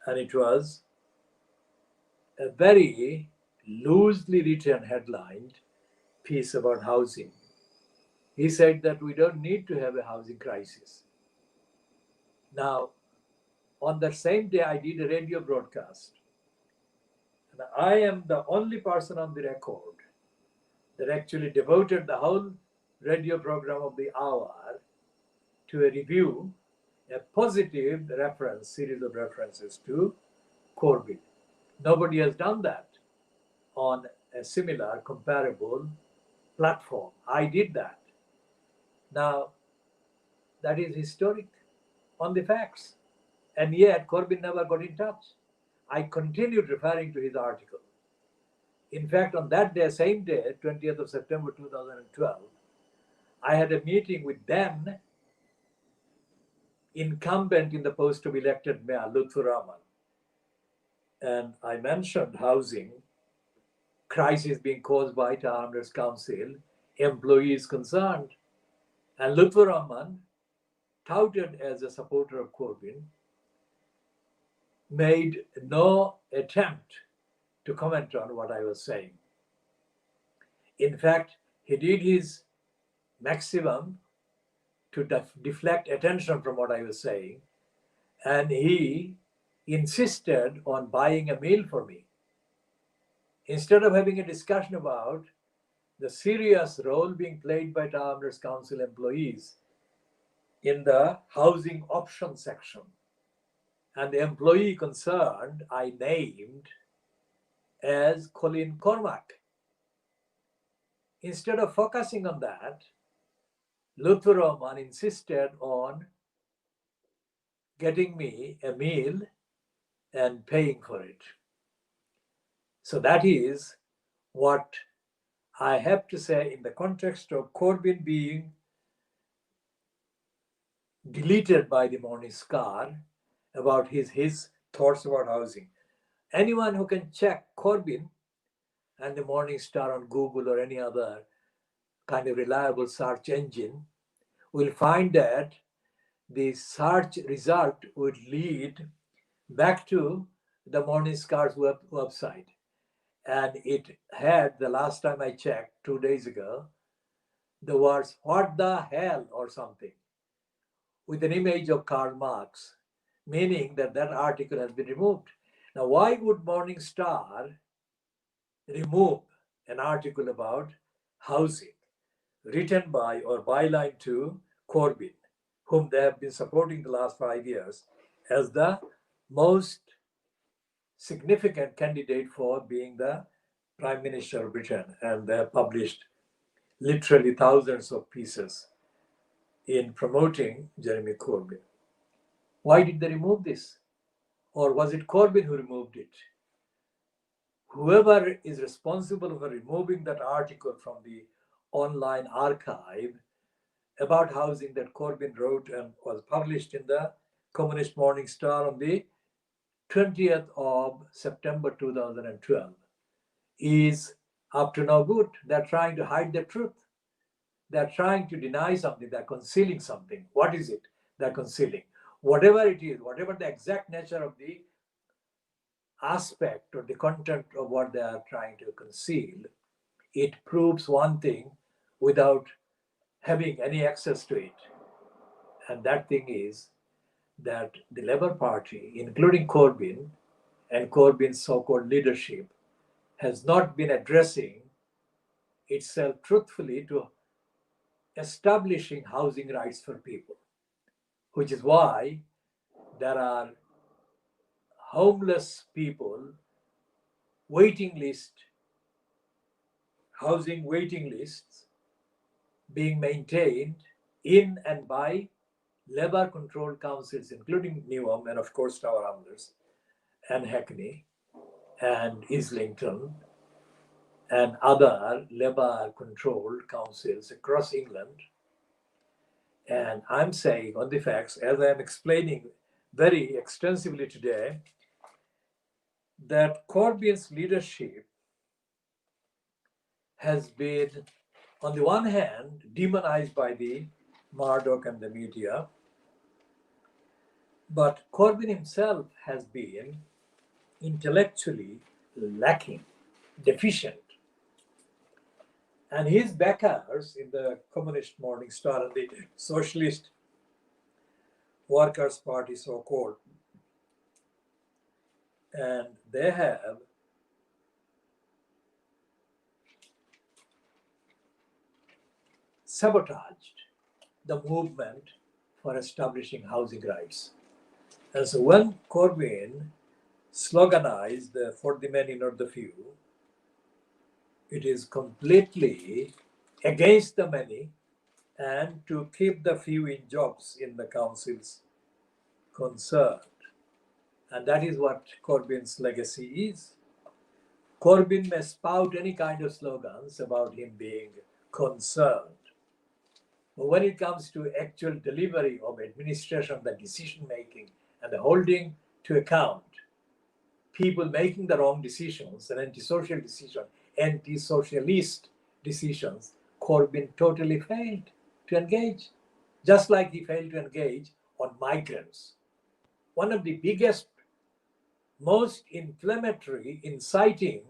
A: And it was a very loosely written headlined piece about housing. He said that we don't need to have a housing crisis. Now, on that same day, I did a radio broadcast. And I am the only person on the record that actually devoted the whole radio program of the hour to a review, a positive reference, series of references to Corbyn. Nobody has done that on a similar, comparable platform. I did that. Now, that is historic on the facts. And yet, Corbyn never got in touch. I continued referring to his article. In fact, on that day, same day, 20th of September 2012, I had a meeting with then incumbent in the post of elected mayor, Lutfur Rahman. And I mentioned housing, crisis being caused by Hrs Council, employees concerned. And Lutfur Rahman, touted as a supporter of Corbyn, made no attempt to comment on what I was saying. In fact, he did his maximum to deflect attention from what I was saying, and he insisted on buying a meal for me. Instead of having a discussion about the serious role being played by Hrs Council employees in the housing option section, And the employee concerned I named as Colin Cormack. Instead of focusing on that, Luther Roman insisted on getting me a meal and paying for it. So that is what I have to say in the context of Corbyn being deleted by the Morning Star about his thoughts about housing. Anyone who can check Corbyn and the Morning Star on Google or any other kind of reliable search engine will find that the search result would lead back to the Morning Star's website. And it had, the last time I checked, 2 days ago, the words, "what the hell," or something, with an image of Karl Marx, meaning that that article has been removed. Now, why would Morning Star remove an article about housing written by or byline to Corbyn, whom they have been supporting the last 5 years as the most significant candidate for being the Prime Minister of Britain? And they have published literally thousands of pieces in promoting Jeremy Corbyn. Why did they remove this? Or was it Corbyn who removed it? Whoever is responsible for removing that article from the online archive about housing that Corbyn wrote and was published in the Communist Morning Star on the 20th of September 2012 is up to no good. They're trying to hide the truth. They're trying to deny something. They're concealing something. What is it they're concealing? Whatever it is, whatever the exact nature of the aspect or the content of what they are trying to conceal, it proves one thing without having any access to it. And that thing is that the Labour Party, including Corbyn and Corbyn's so-called leadership, has not been addressing itself truthfully to establishing housing rights for people, which is why there are homeless people housing waiting lists being maintained in and by Labour-controlled councils, including Newham and, of course, Tower Hamlets and Hackney and Islington and other Labour-controlled councils across England. And I'm saying on the facts, as I am explaining very extensively today, that Corbyn's leadership has been, on the one hand, demonized by the Murdoch and the media, but Corbyn himself has been intellectually lacking, deficient. And his backers in the Communist Morning Star and the Socialist Workers' Party, so-called, and they have sabotaged the movement for establishing housing rights. And so when Corbyn sloganized for the many, not the few, it is completely against the many and to keep the few in jobs in the councils concerned. And that is what Corbyn's legacy is. Corbyn may spout any kind of slogans about him being concerned. But when it comes to actual delivery of administration, the decision making, and the holding to account people making the wrong decisions and antisocial decisions, anti-socialist decisions, Corbyn totally failed to engage, just like he failed to engage on migrants. One of the biggest, most inflammatory, inciting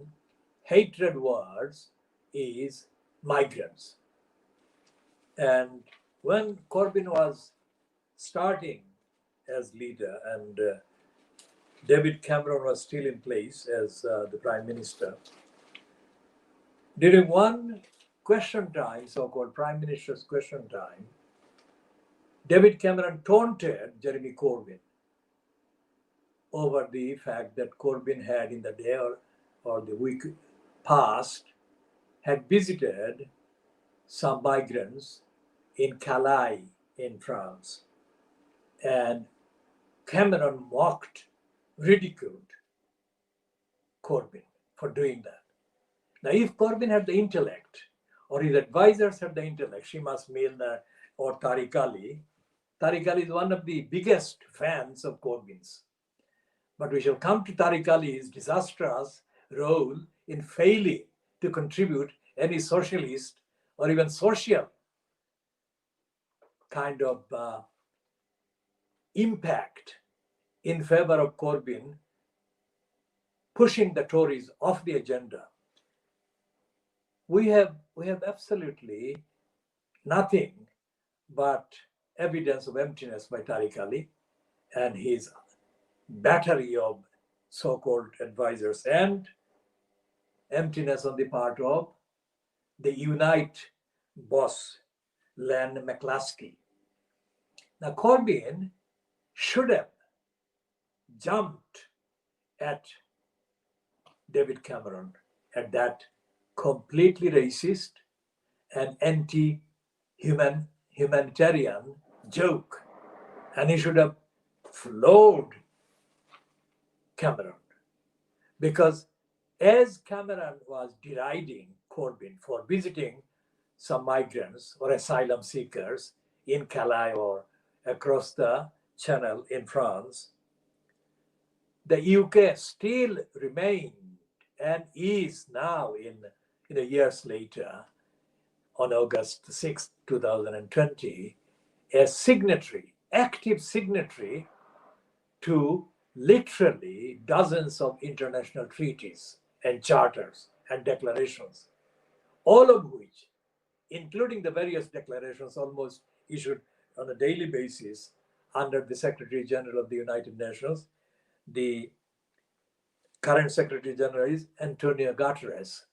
A: hatred words is migrants. And when Corbyn was starting as leader and David Cameron was still in place as the Prime Minister, during one question time, so-called Prime Minister's question time, David Cameron taunted Jeremy Corbyn over the fact that Corbyn had in the day or the week past had visited some migrants in Calais in France. And Cameron mocked, ridiculed Corbyn for doing that. Now, if Corbyn had the intellect, or his advisors had the intellect, Seamus Milner or Tariq Ali is one of the biggest fans of Corbyn's. But we shall come to Tariq Ali's disastrous role in failing to contribute any socialist or even social kind of impact in favor of Corbyn, pushing the Tories off the agenda. We have absolutely nothing but evidence of emptiness by Tariq Ali and his battery of so-called advisors, and emptiness on the part of the Unite boss, Len McCluskey. Now, Corbyn should have jumped at David Cameron at that completely racist and anti-humanitarian joke, and he should have floored Cameron, because as Cameron was deriding Corbyn for visiting some migrants or asylum seekers in Calais or across the Channel in France, the UK still remained and is now in years later, on August 6, 2020, a signatory, active signatory to literally dozens of international treaties and charters and declarations, all of which, including the various declarations almost issued on a daily basis under the Secretary General of the United Nations. The current Secretary General is Antonio Guterres.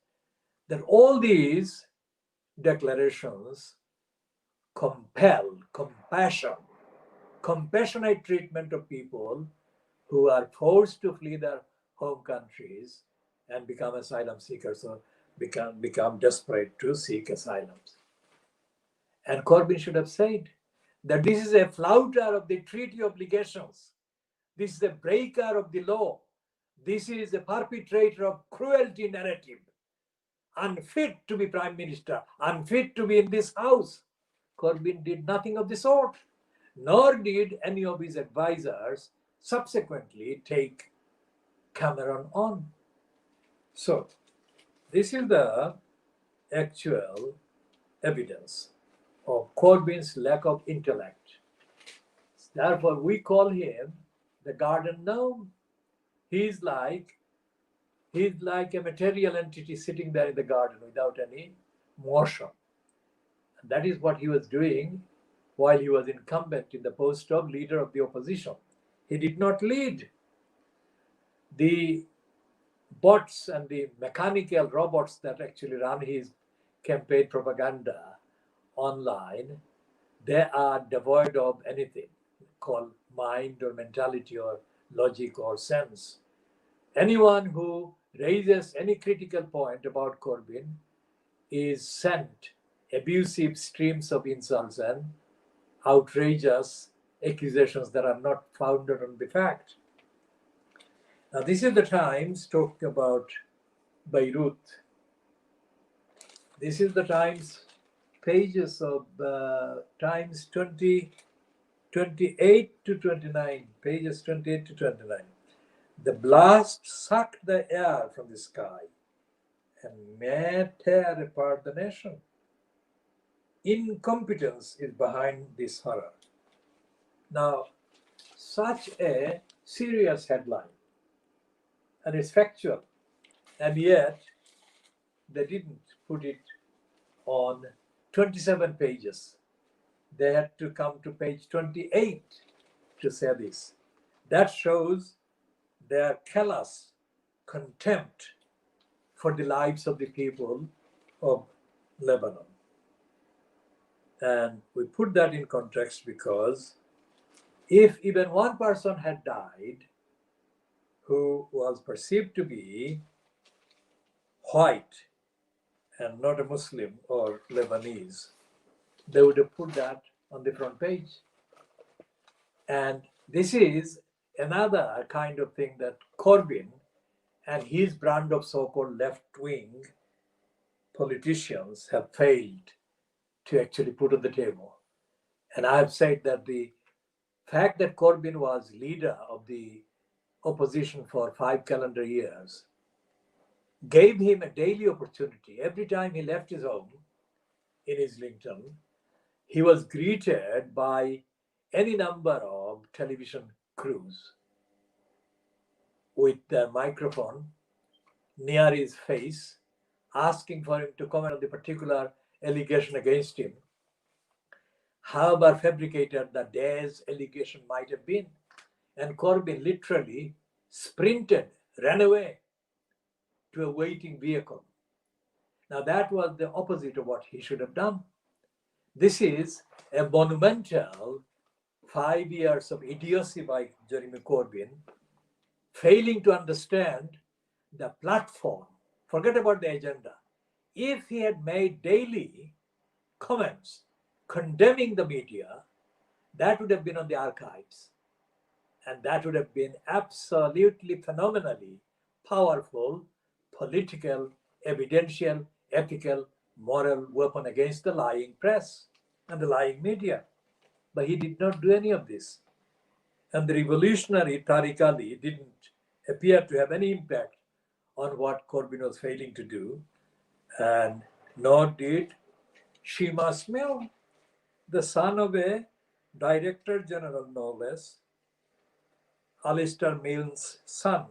A: That all these declarations compel compassionate treatment of people who are forced to flee their home countries and become asylum seekers or become desperate to seek asylums. And Corbyn should have said that this is a flouter of the treaty obligations. This is a breaker of the law. This is a perpetrator of cruelty narrative, unfit to be prime minister, unfit to be in this house. Corbyn did nothing of the sort, nor did any of his advisors subsequently take Cameron on. So, this is the actual evidence of Corbyn's lack of intellect. Therefore, we call him the garden gnome. He's like a material entity sitting there in the garden without any motion. And that is what he was doing while he was incumbent in the post of leader of the opposition. He did not lead. The bots and the mechanical robots that actually run his campaign propaganda online, they are devoid of anything called mind or mentality or logic or sense. Anyone who raises any critical point about Corbyn is sent abusive streams of insults and outrageous accusations that are not founded on the fact. Now, this is the Times talking about Beirut. This is the Times pages of Times 28 to 29, pages 28 to 29. The blast sucked the air from the sky and may tear apart the nation. Incompetence is behind this horror. Now, such a serious headline, and it's factual, and yet they didn't put it on 27 pages. They had to come to page 28 to say this. That shows their callous contempt for the lives of the people of Lebanon. And we put that in context because if even one person had died, who was perceived to be white and not a Muslim or Lebanese, they would have put that on the front page. And this is another kind of thing that Corbyn and his brand of so-called left-wing politicians have failed to actually put on the table. And I have said that the fact that Corbyn was leader of the opposition for 5 calendar years gave him a daily opportunity. Every time he left his home in Islington, he was greeted by any number of television crews with the microphone near his face, asking for him to comment on the particular allegation against him, however fabricated the day's allegation might have been. And Corbyn literally sprinted, ran away to a waiting vehicle. Now that was the opposite of what he should have done. This is a monumental 5 years of idiocy by Jeremy Corbyn, failing to understand the platform. Forget about the agenda. If he had made daily comments condemning the media, that would have been on the archives. And that would have been absolutely phenomenally powerful, political, evidential, ethical, moral weapon against the lying press and the lying media. But he did not do any of this. And the revolutionary Tariq Ali didn't appear to have any impact on what Corbyn was failing to do. And nor did Seamus Mill, the son of a Director General, no less, Alistair Mill's son,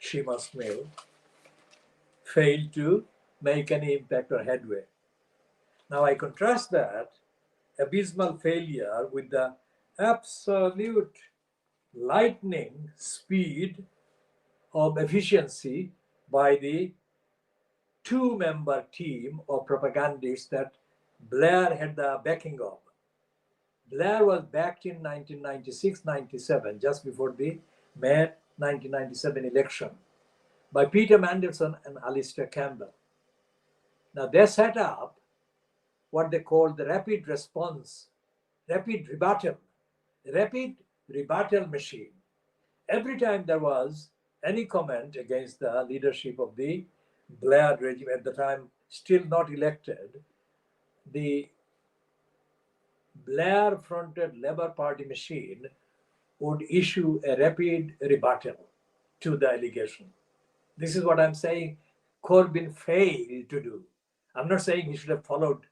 A: Seamus Mill, failed to make any impact or headway. Now I contrast that abysmal failure with the absolute lightning speed of efficiency by the 2-member team of propagandists that Blair had the backing of. Blair was backed in 1996-97, just before the May 1997 election, by Peter Mandelson and Alistair Campbell. Now they set up what they called the rapid rebuttal machine. Every time there was any comment against the leadership of the Blair regime, at the time still not elected, the Blair-fronted Labour Party machine would issue a rapid rebuttal to the allegation. This is what I'm saying Corbyn failed to do. I'm not saying he should have followed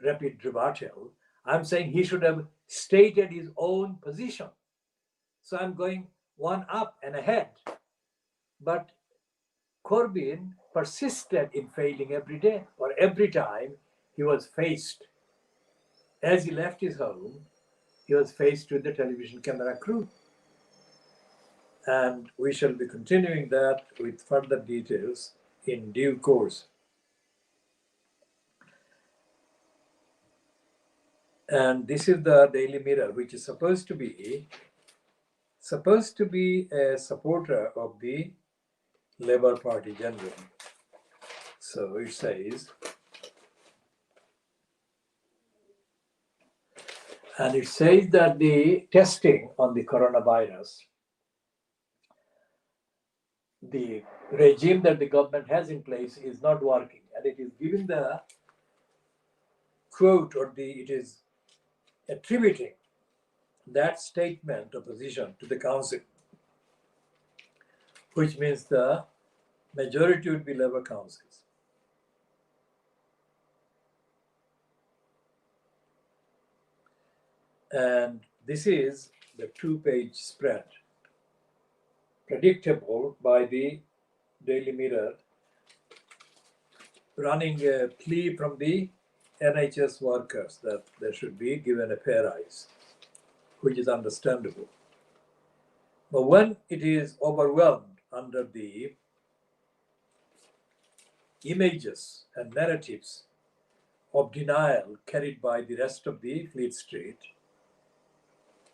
A: rapid rebuttal. I'm saying he should have stated his own position. So I'm going one up and ahead. But Corbyn persisted in failing every day, or every time he was faced. As he left his home, he was faced with the television camera crew. And we shall be continuing that with further details in due course. And this is the Daily Mirror, which is supposed to be a supporter of the Labour Party generally. So it says, that the testing on the coronavirus, the regime that the government has in place, is not working, and it is giving the quote, or it is attributing that statement of position to the council, which means the majority would be Labour councils. And this is the 2-page spread, predictable by the Daily Mirror, running a plea from the NHS workers that they should be given a pay rise, which is understandable. But when it is overwhelmed under the images and narratives of denial carried by the rest of the Fleet Street,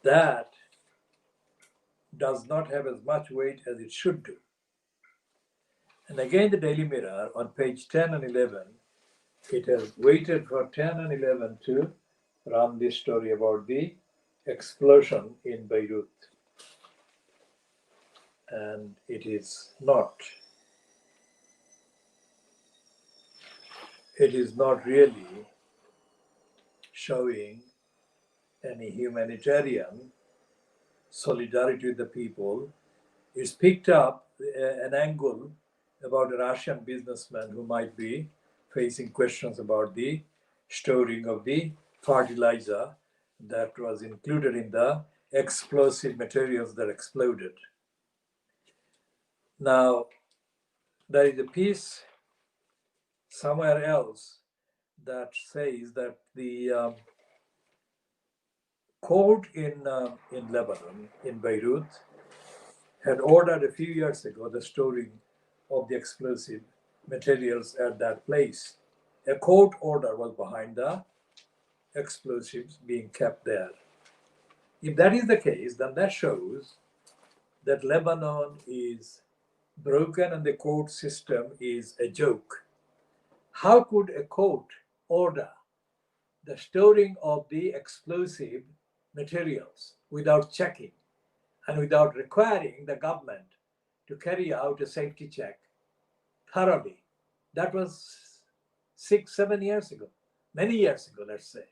A: that does not have as much weight as it should do. And again, the Daily Mirror on page 10 and 11, it has waited for 10 and 11 to run this story about the explosion in Beirut. And it is not really showing any humanitarian solidarity with the people. It's picked up an angle about a Russian businessman who might be facing questions about the storing of the fertilizer that was included in the explosive materials that exploded. Now, there is a piece somewhere else that says that the court in Lebanon, in Beirut, had ordered a few years ago the storing of the explosive materials at that place. A court order was behind the explosives being kept there. If that is the case, then that shows that Lebanon is broken and the court system is a joke. How could a court order the storing of the explosive materials without checking and without requiring the government to carry out a safety check thoroughly? That was 6-7 years ago, many years ago, let's say.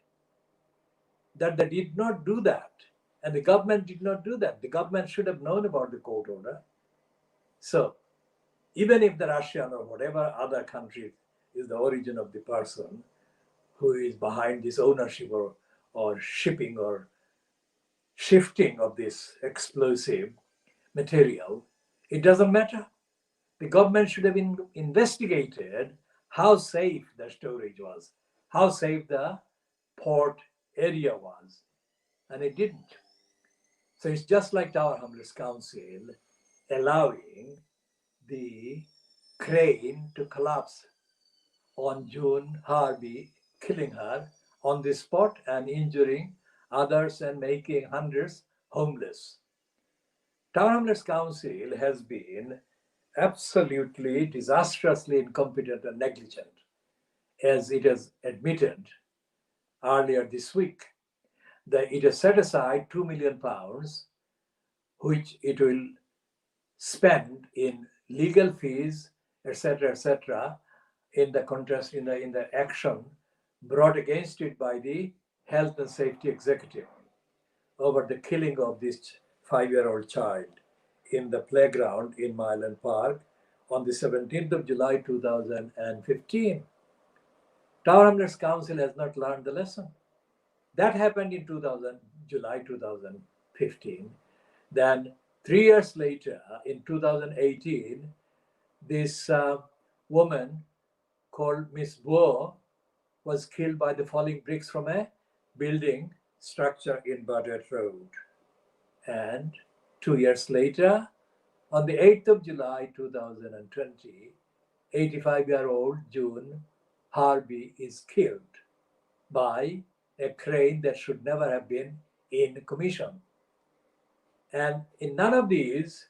A: That they did not do that, and the government did not do that. The government should have known about the court order. So, even if the Russian or whatever other country is the origin of the person who is behind this ownership or shipping or shifting of this explosive material, it doesn't matter. The government should have investigated how safe the storage was, how safe the port area was, and it didn't. So it's just like Tower Hamlets Council allowing the crane to collapse on June Harvey, killing her on the spot and injuring others and making hundreds homeless. Tower Hamlets Council has been absolutely disastrously incompetent and negligent, as it has admitted earlier this week. That it has set aside £2 million, which it will spend in legal fees, etc., in the contest, in the action brought against it by the health and safety executive over the killing of this 5-year-old child in the playground in Myland Park on the 17th of July 2015. Tower Hamlets Council has not learned the lesson. That happened in July 2015. Then 3 years later, in 2018, this woman called Miss Boer was killed by the falling bricks from a building structure in Burdett Road. And 2 years later, on the 8th of July 2020, 85-year-old June Harvey is killed by a crane that should never have been in commission. And in none of these,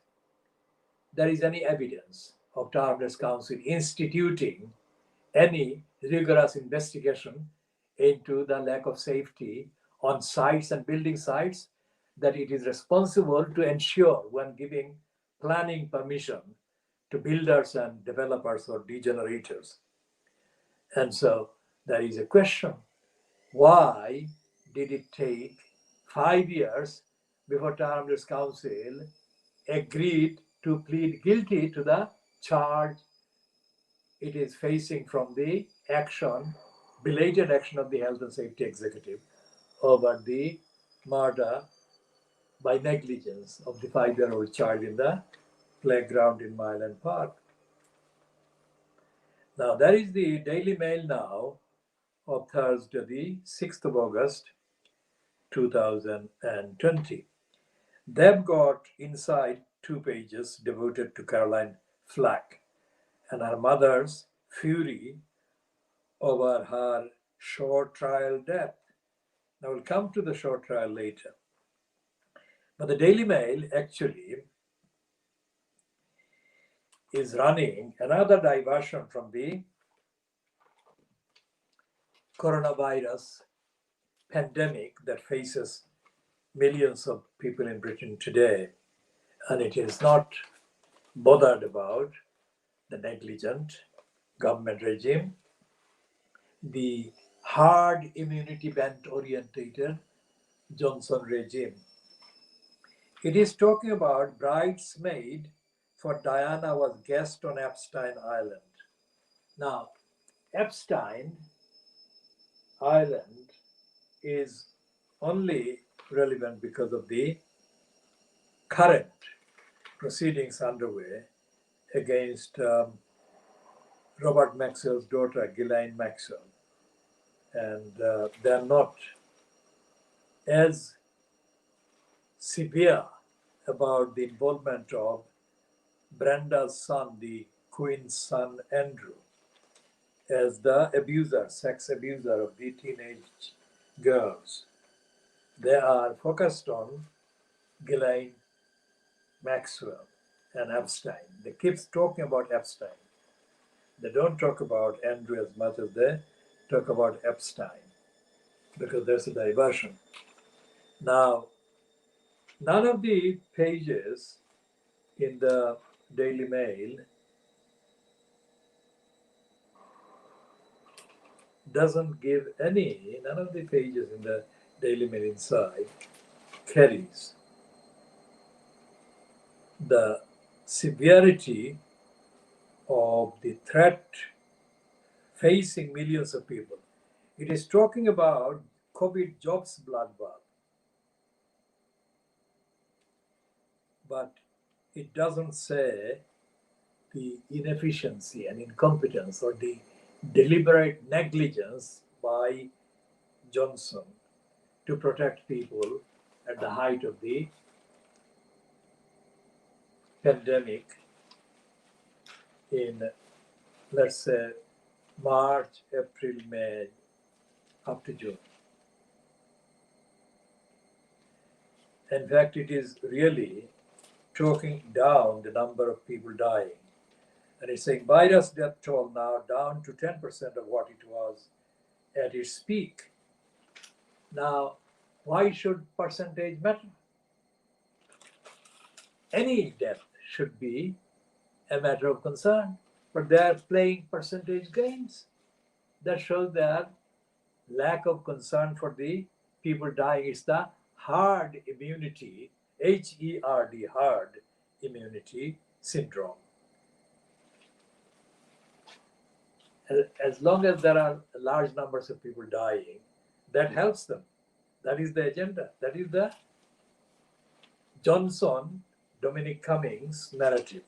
A: there is any evidence of Tower Hamlets Council instituting any rigorous investigation into the lack of safety on sites and building sites that it is responsible to ensure when giving planning permission to builders and developers or degenerators. And so there is a question: why did it take 5 years before Tower Hamlets Council agreed to plead guilty to the charge it is facing from the belated action of the health and safety executive over the murder by negligence of the 5-year-old child in the playground in Myland Park? Now, there is the Daily Mail now of Thursday, the 6th of August, 2020. They've got inside 2 pages devoted to Caroline Flack and her mother's fury over her short trial death. Now, we'll come to the short trial later. But the Daily Mail actually is running another diversion from the coronavirus pandemic that faces millions of people in Britain today. And it is not bothered about the negligent government regime, the hard immunity band orientated Johnson regime. It is talking about bridesmaid for Diana was guest on Epstein Island. Now, Epstein Island is only relevant because of the current proceedings underway against Robert Maxwell's daughter, Ghislaine Maxwell. And they're not as severe about the involvement of Brenda's son, the Queen's son, Andrew, as the abuser, sex abuser of the teenage girls. They are focused on Ghislaine Maxwell and Epstein. They keep talking about Epstein. They don't talk about Andrew as much as they talk about Epstein, because there's a diversion. Now, none of the pages in the Daily Mail doesn't give any, none of the pages in the Daily Mail inside carries the severity of the threat facing millions of people. It is talking about COVID jobs bloodbath, but it doesn't say the inefficiency and incompetence or the deliberate negligence by Johnson to protect people at the height of the pandemic in, let's say, March, April, May, up to June. In fact, it is really talking down the number of people dying. And it's saying virus death toll now down to 10% of what it was at its peak. Now, why should percentage matter? Any death should be a matter of concern, but they are playing percentage games. That shows their lack of concern for the people dying. It's the herd immunity, HERD, herd immunity syndrome. As long as there are large numbers of people dying, that helps them. That is the agenda. That is the Johnson, Dominic Cummings narrative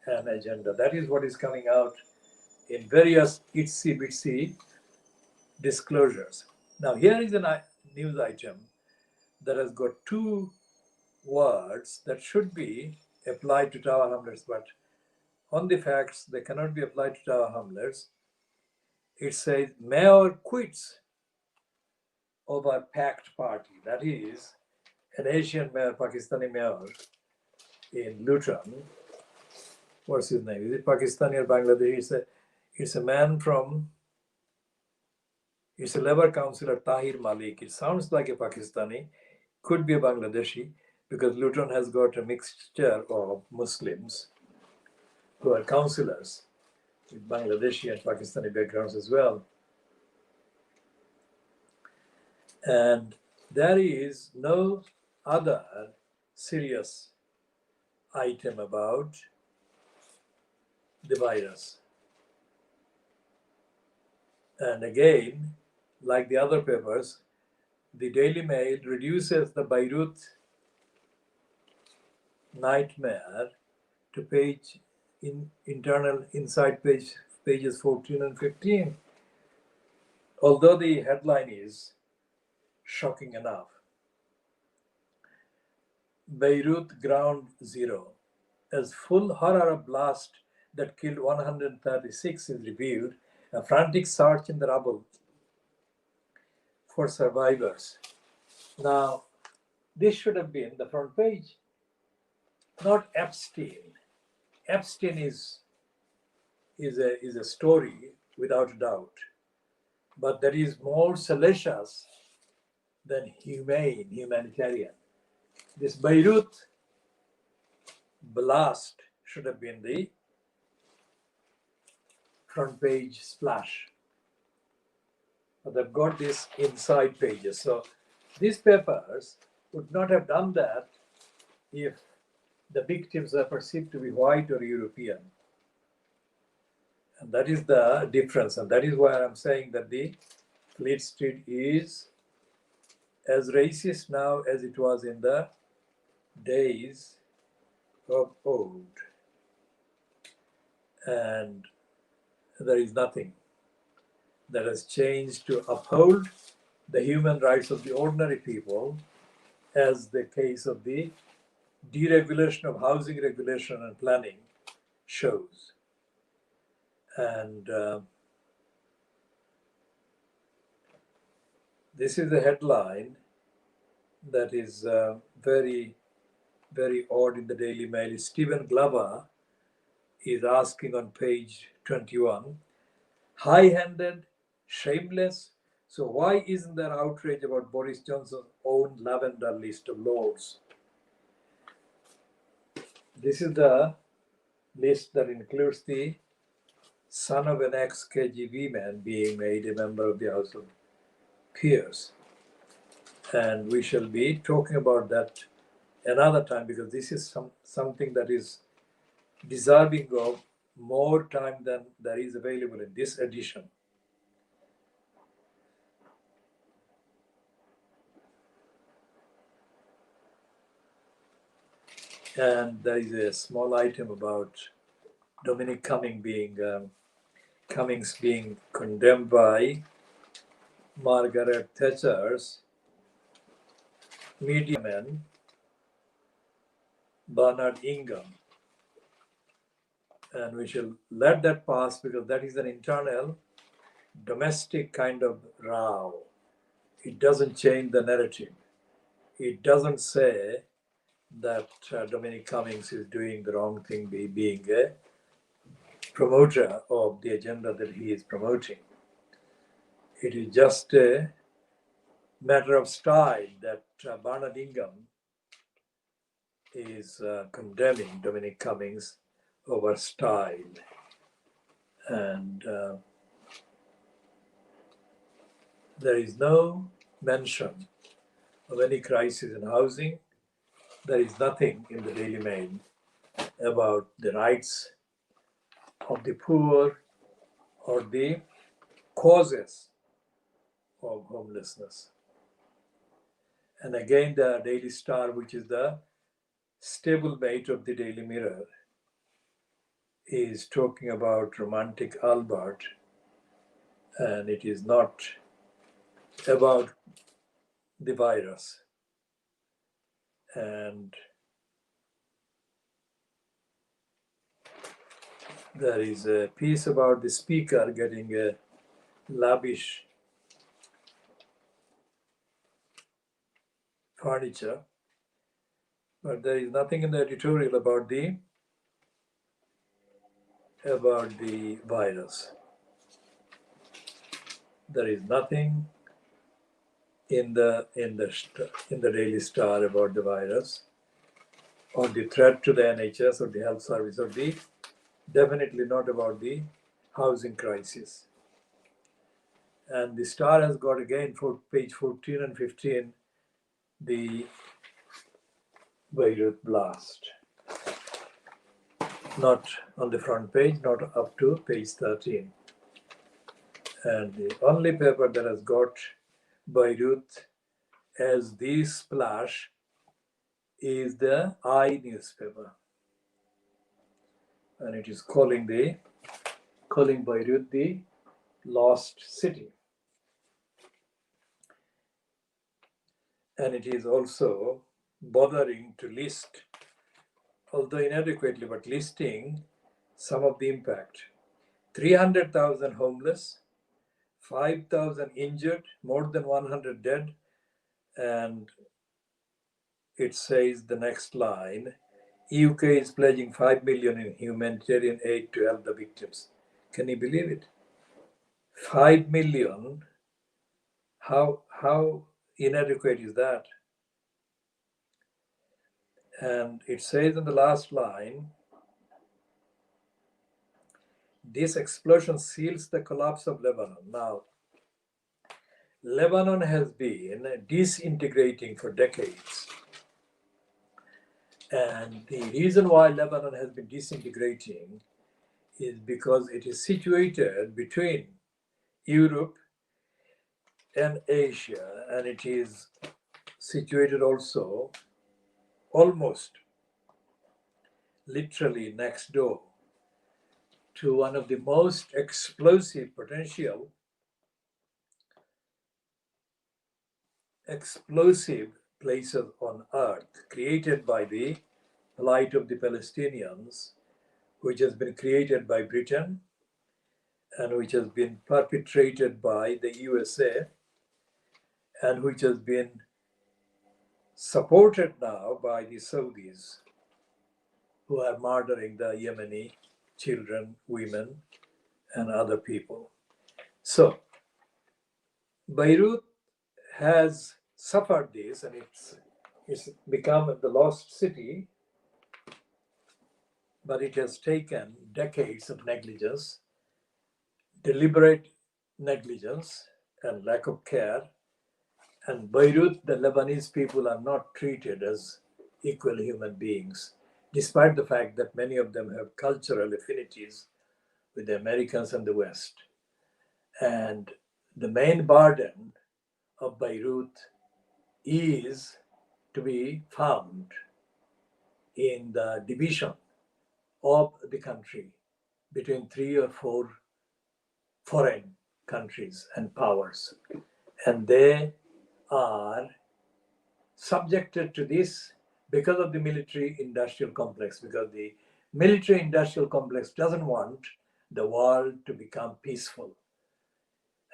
A: and agenda. That is what is coming out in various itsy-bitsy disclosures. Now, here is a news item that has got two words that should be applied to Tower Hamlets, but on the facts, they cannot be applied to Tower Hamlets. It says, mayor quits over packed party. That is, an Asian mayor, Pakistani mayor in Luton. What's his name? Is it Pakistani or Bangladeshi? It's a man from, it's a Labour councillor, Tahir Malik. It sounds like a Pakistani, could be a Bangladeshi, because Luton has got a mixture of Muslims who are councillors with Bangladeshi and Pakistani backgrounds as well. And there is no other serious item about the virus. And again, like the other papers, the Daily Mail reduces the Beirut nightmare to page in internal inside pages 14 and 15. Although the headline is shocking enough. Beirut ground zero. As full horror of blast that killed 136 is revealed, a frantic search in the rubble for survivors. Now, This should have been the front page, not Epstein. Epstein is a story without a doubt, but that is more salacious than humanitarian. This Beirut blast should have been the front page splash. But they've got these inside pages. So these papers would not have done that if the victims are perceived to be white or European. And that is the difference. And that is why I'm saying that the Fleet Street is as racist now as it was in the days of old. And there is nothing that has changed to uphold the human rights of the ordinary people, as the case of the deregulation of housing regulation and planning shows. And this is a headline that is very, very odd in the Daily Mail. Stephen Glover is asking on page 21, high-handed, shameless. So why isn't there outrage about Boris Johnson's own lavender list of lords? This is the list that includes the son of an ex-KGB man being made a member of the House of Peers. And we shall be talking about that another time, because this is something that is deserving of more time than there is available in this edition. And there is a small item about Dominic Cummings being condemned by Margaret Thatcher's media man, Bernard Ingham. And we shall let that pass, because that is an internal domestic kind of row. It doesn't change the narrative. It doesn't say that Dominic Cummings is doing the wrong thing, being a promoter of the agenda that he is promoting. It is just a matter of style that Bernard Ingham is condemning Dominic Cummings over style. And there is no mention of any crisis in housing. There is nothing in the Daily Mail about the rights of the poor or the causes of homelessness. And again, the Daily Star, which is the stablemate of the Daily Mirror, is talking about romantic Albert, and it is not about the virus. And there is a piece about the speaker getting a lavish furniture, but there is nothing in the editorial about the virus. There is nothing in the Daily Star about the virus or the threat to the NHS or the health service, or definitely not about the housing crisis. And the Star has got, again, for page 14 and 15, the Beirut blast. Not on the front page, not up to page 13. And the only paper that has got Beirut as the splash is the I newspaper. And it is calling Beirut the lost city. And it is also bothering to list, although inadequately, but listing some of the impact. 300,000 homeless, 5,000 injured, more than 100 dead, and it says the next line, UK is pledging 5 million in humanitarian aid to help the victims. Can you believe it? 5 million. How inadequate is that? And it says in the last line, this explosion seals the collapse of Lebanon. Now, Lebanon has been disintegrating for decades. And the reason why Lebanon has been disintegrating is because it is situated between Europe and Asia, and it is situated also almost literally next door to one of the most explosive places on earth, created by the plight of the Palestinians, which has been created by Britain and which has been perpetrated by the USA and which has been supported now by the Saudis, who are murdering the Yemeni children, women, and other people. So, Beirut has suffered this, and it's become the lost city, but it has taken decades of negligence, deliberate negligence, and lack of care. And Beirut, the Lebanese people are not treated as equal human beings, despite the fact that many of them have cultural affinities with the Americans and the West. And the main burden of Beirut is to be found in the division of the country between 3 or 4 foreign countries and powers. And they are subjected to this because of the military industrial complex, because the military industrial complex doesn't want the world to become peaceful.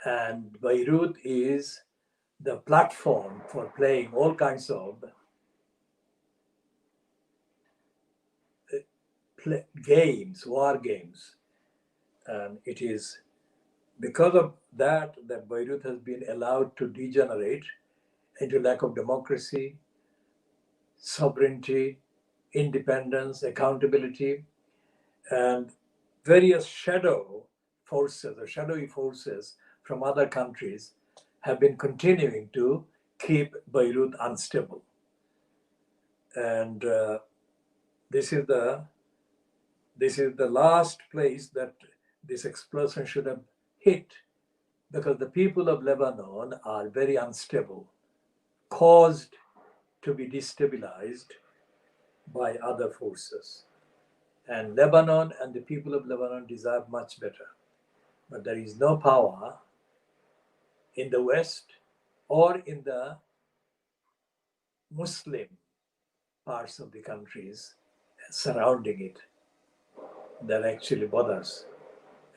A: And Beirut is the platform for playing all kinds of games, war games. And it is because of that Beirut has been allowed to degenerate into lack of democracy, sovereignty, independence, accountability, and various shadowy forces from other countries have been continuing to keep Beirut unstable. And this is the last place that this explosion should have hit, because the people of Lebanon are very unstable, caused to be destabilized by other forces. And Lebanon and the people of Lebanon deserve much better. But there is no power in the West or in the Muslim parts of the countries surrounding it that actually bothers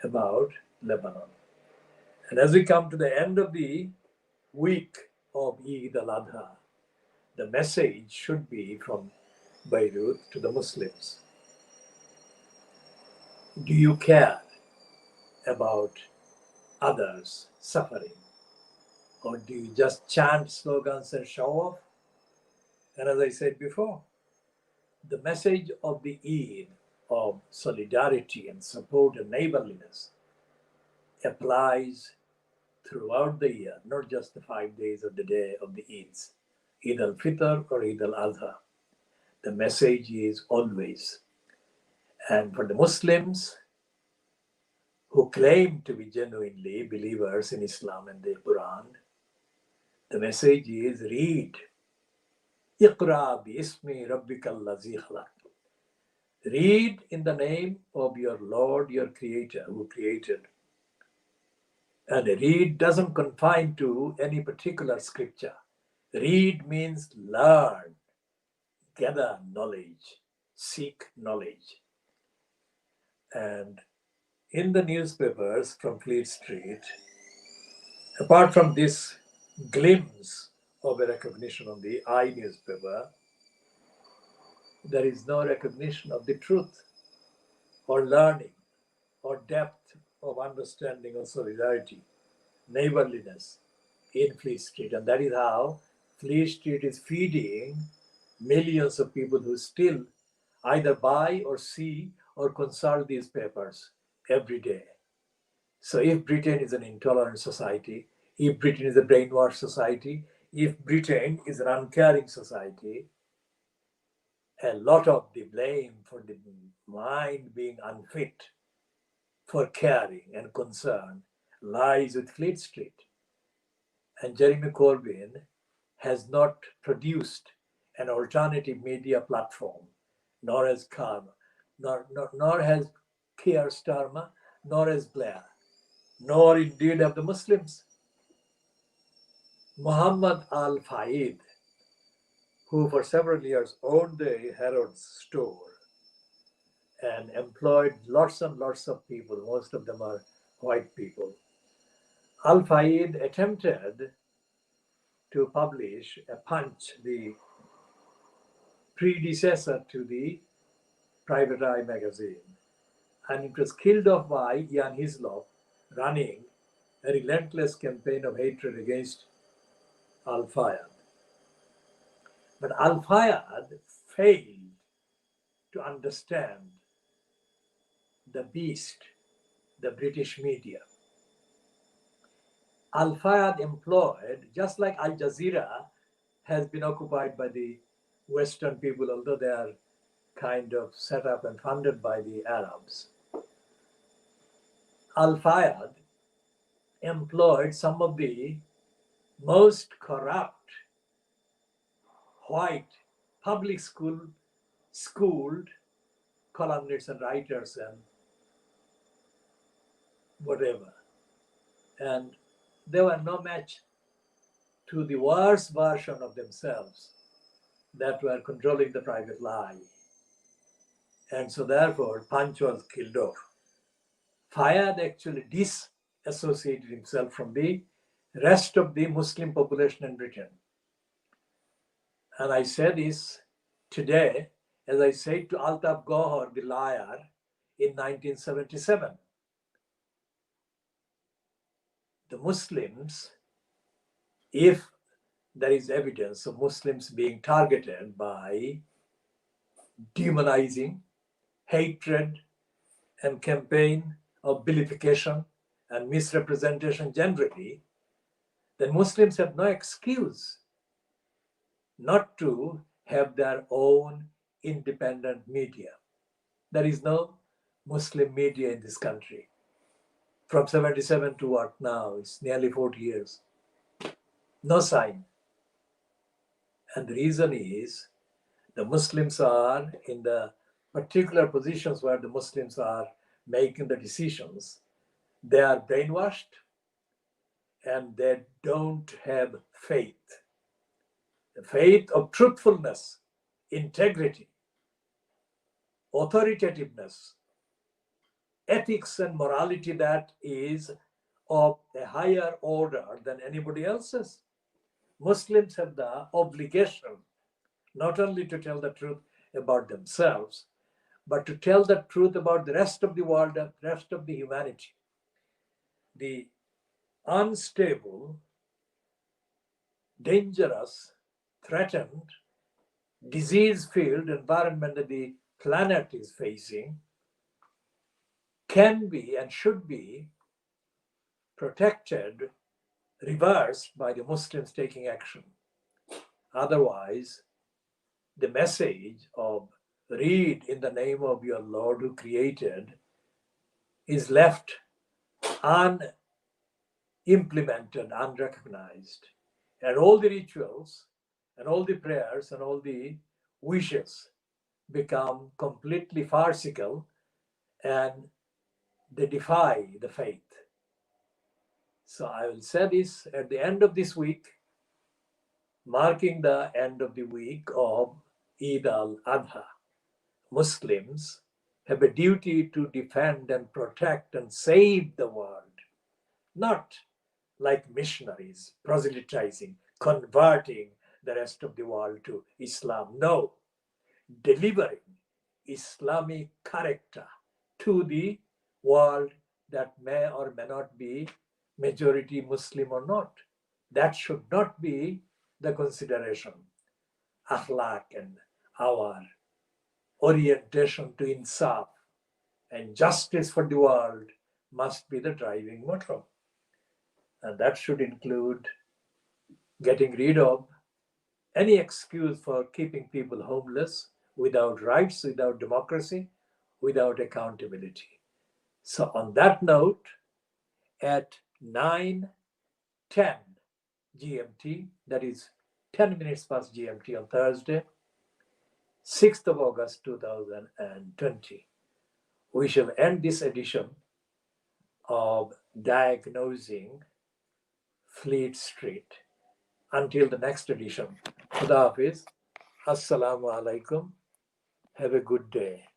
A: about Lebanon. And as we come to the end of the week of Eid al-Adha, the message should be from Beirut to the Muslims. Do you care about others suffering? Or do you just chant slogans and show off? And as I said before, the message of the Eid of solidarity and support and neighborliness applies throughout the year, not just the 5 days of the day of the Eids, Eid al-Fitr or Eid al-Adha. The message is always. And for the Muslims who claim to be genuinely believers in Islam and the Quran, the message is read. Iqra bi ismi rabbika allazi khalaq. Read in the name of your Lord, your Creator, who created. And read doesn't confine to any particular scripture. Read means learn, gather knowledge, seek knowledge. And in the newspapers from Fleet Street, apart from this glimpse of a recognition on the I newspaper, there is no recognition of the truth or learning or depth of understanding or solidarity, neighborliness in Fleet Street. And that is how Fleet Street is feeding millions of people who still either buy or see or consult these papers every day. So if Britain is an intolerant society, if Britain is a brainwashed society, if Britain is an uncaring society, a lot of the blame for the mind being unfit for caring and concern lies with Fleet Street. And Jeremy Corbyn has not produced an alternative media platform, nor has Karma, nor has Keir Starmer, nor has Blair, nor indeed have the Muslims. Muhammad al-Fayed, who for several years owned the Harrods store and employed lots and lots of people, most of them are white people. Al-Fayed attempted to publish a Punch, the predecessor to the Private Eye magazine, and it was killed off by Ian Hislop running a relentless campaign of hatred against Al-Fayed. But Al-Fayed failed to understand the beast, the British media. Al-Fayed employed, just like Al Jazeera has been occupied by the Western people, although they are kind of set up and funded by the Arabs. Al-Fayed employed some of the most corrupt white public schooled columnists and writers and whatever. And they were no match to the worst version of themselves that were controlling the private lie. And so therefore, Punch was killed off. Fayed actually disassociated himself from the rest of the Muslim population in Britain. And I say this today, as I said to Altaf Gohar, the liar, in 1977. The Muslims, if there is evidence of Muslims being targeted by demonizing, hatred, and campaign of vilification and misrepresentation generally, then Muslims have no excuse not to have their own independent media. There is no Muslim media in this country. From 77 to what now? It's nearly 40 years. No sign. And the reason is the Muslims are in the particular positions where the Muslims are making the decisions. They are brainwashed and they don't have faith. The faith of truthfulness, integrity, authoritativeness, ethics and morality that is of a higher order than anybody else's. Muslims have the obligation not only to tell the truth about themselves, but to tell the truth about the rest of the world and the rest of the humanity. The unstable, dangerous, threatened, disease-filled environment that the planet is facing can be and should be protected, reversed by the Muslims taking action. Otherwise, the message of read in the name of your Lord who created is left unimplemented, unrecognized. And all the rituals and all the prayers and all the wishes become completely farcical and they defy the faith. So I will say this at the end of this week, marking the end of the week of Eid al-Adha. Muslims have a duty to defend and protect and save the world, not like missionaries proselytizing, converting the rest of the world to Islam. No, delivering Islamic character to the world that may or may not be majority Muslim or not. That should not be the consideration. Akhlaq and our orientation to insaf and justice for the world must be the driving motor. And that should include getting rid of any excuse for keeping people homeless, without rights, without democracy, without accountability. So, on that note, at 9:10 GMT, that is 10 minutes past GMT on Thursday, 6th of August 2020, we shall end this edition of Diagnosing Fleet Street. Until the next edition, Khuda Hafiz, Assalamu alaikum, have a good day.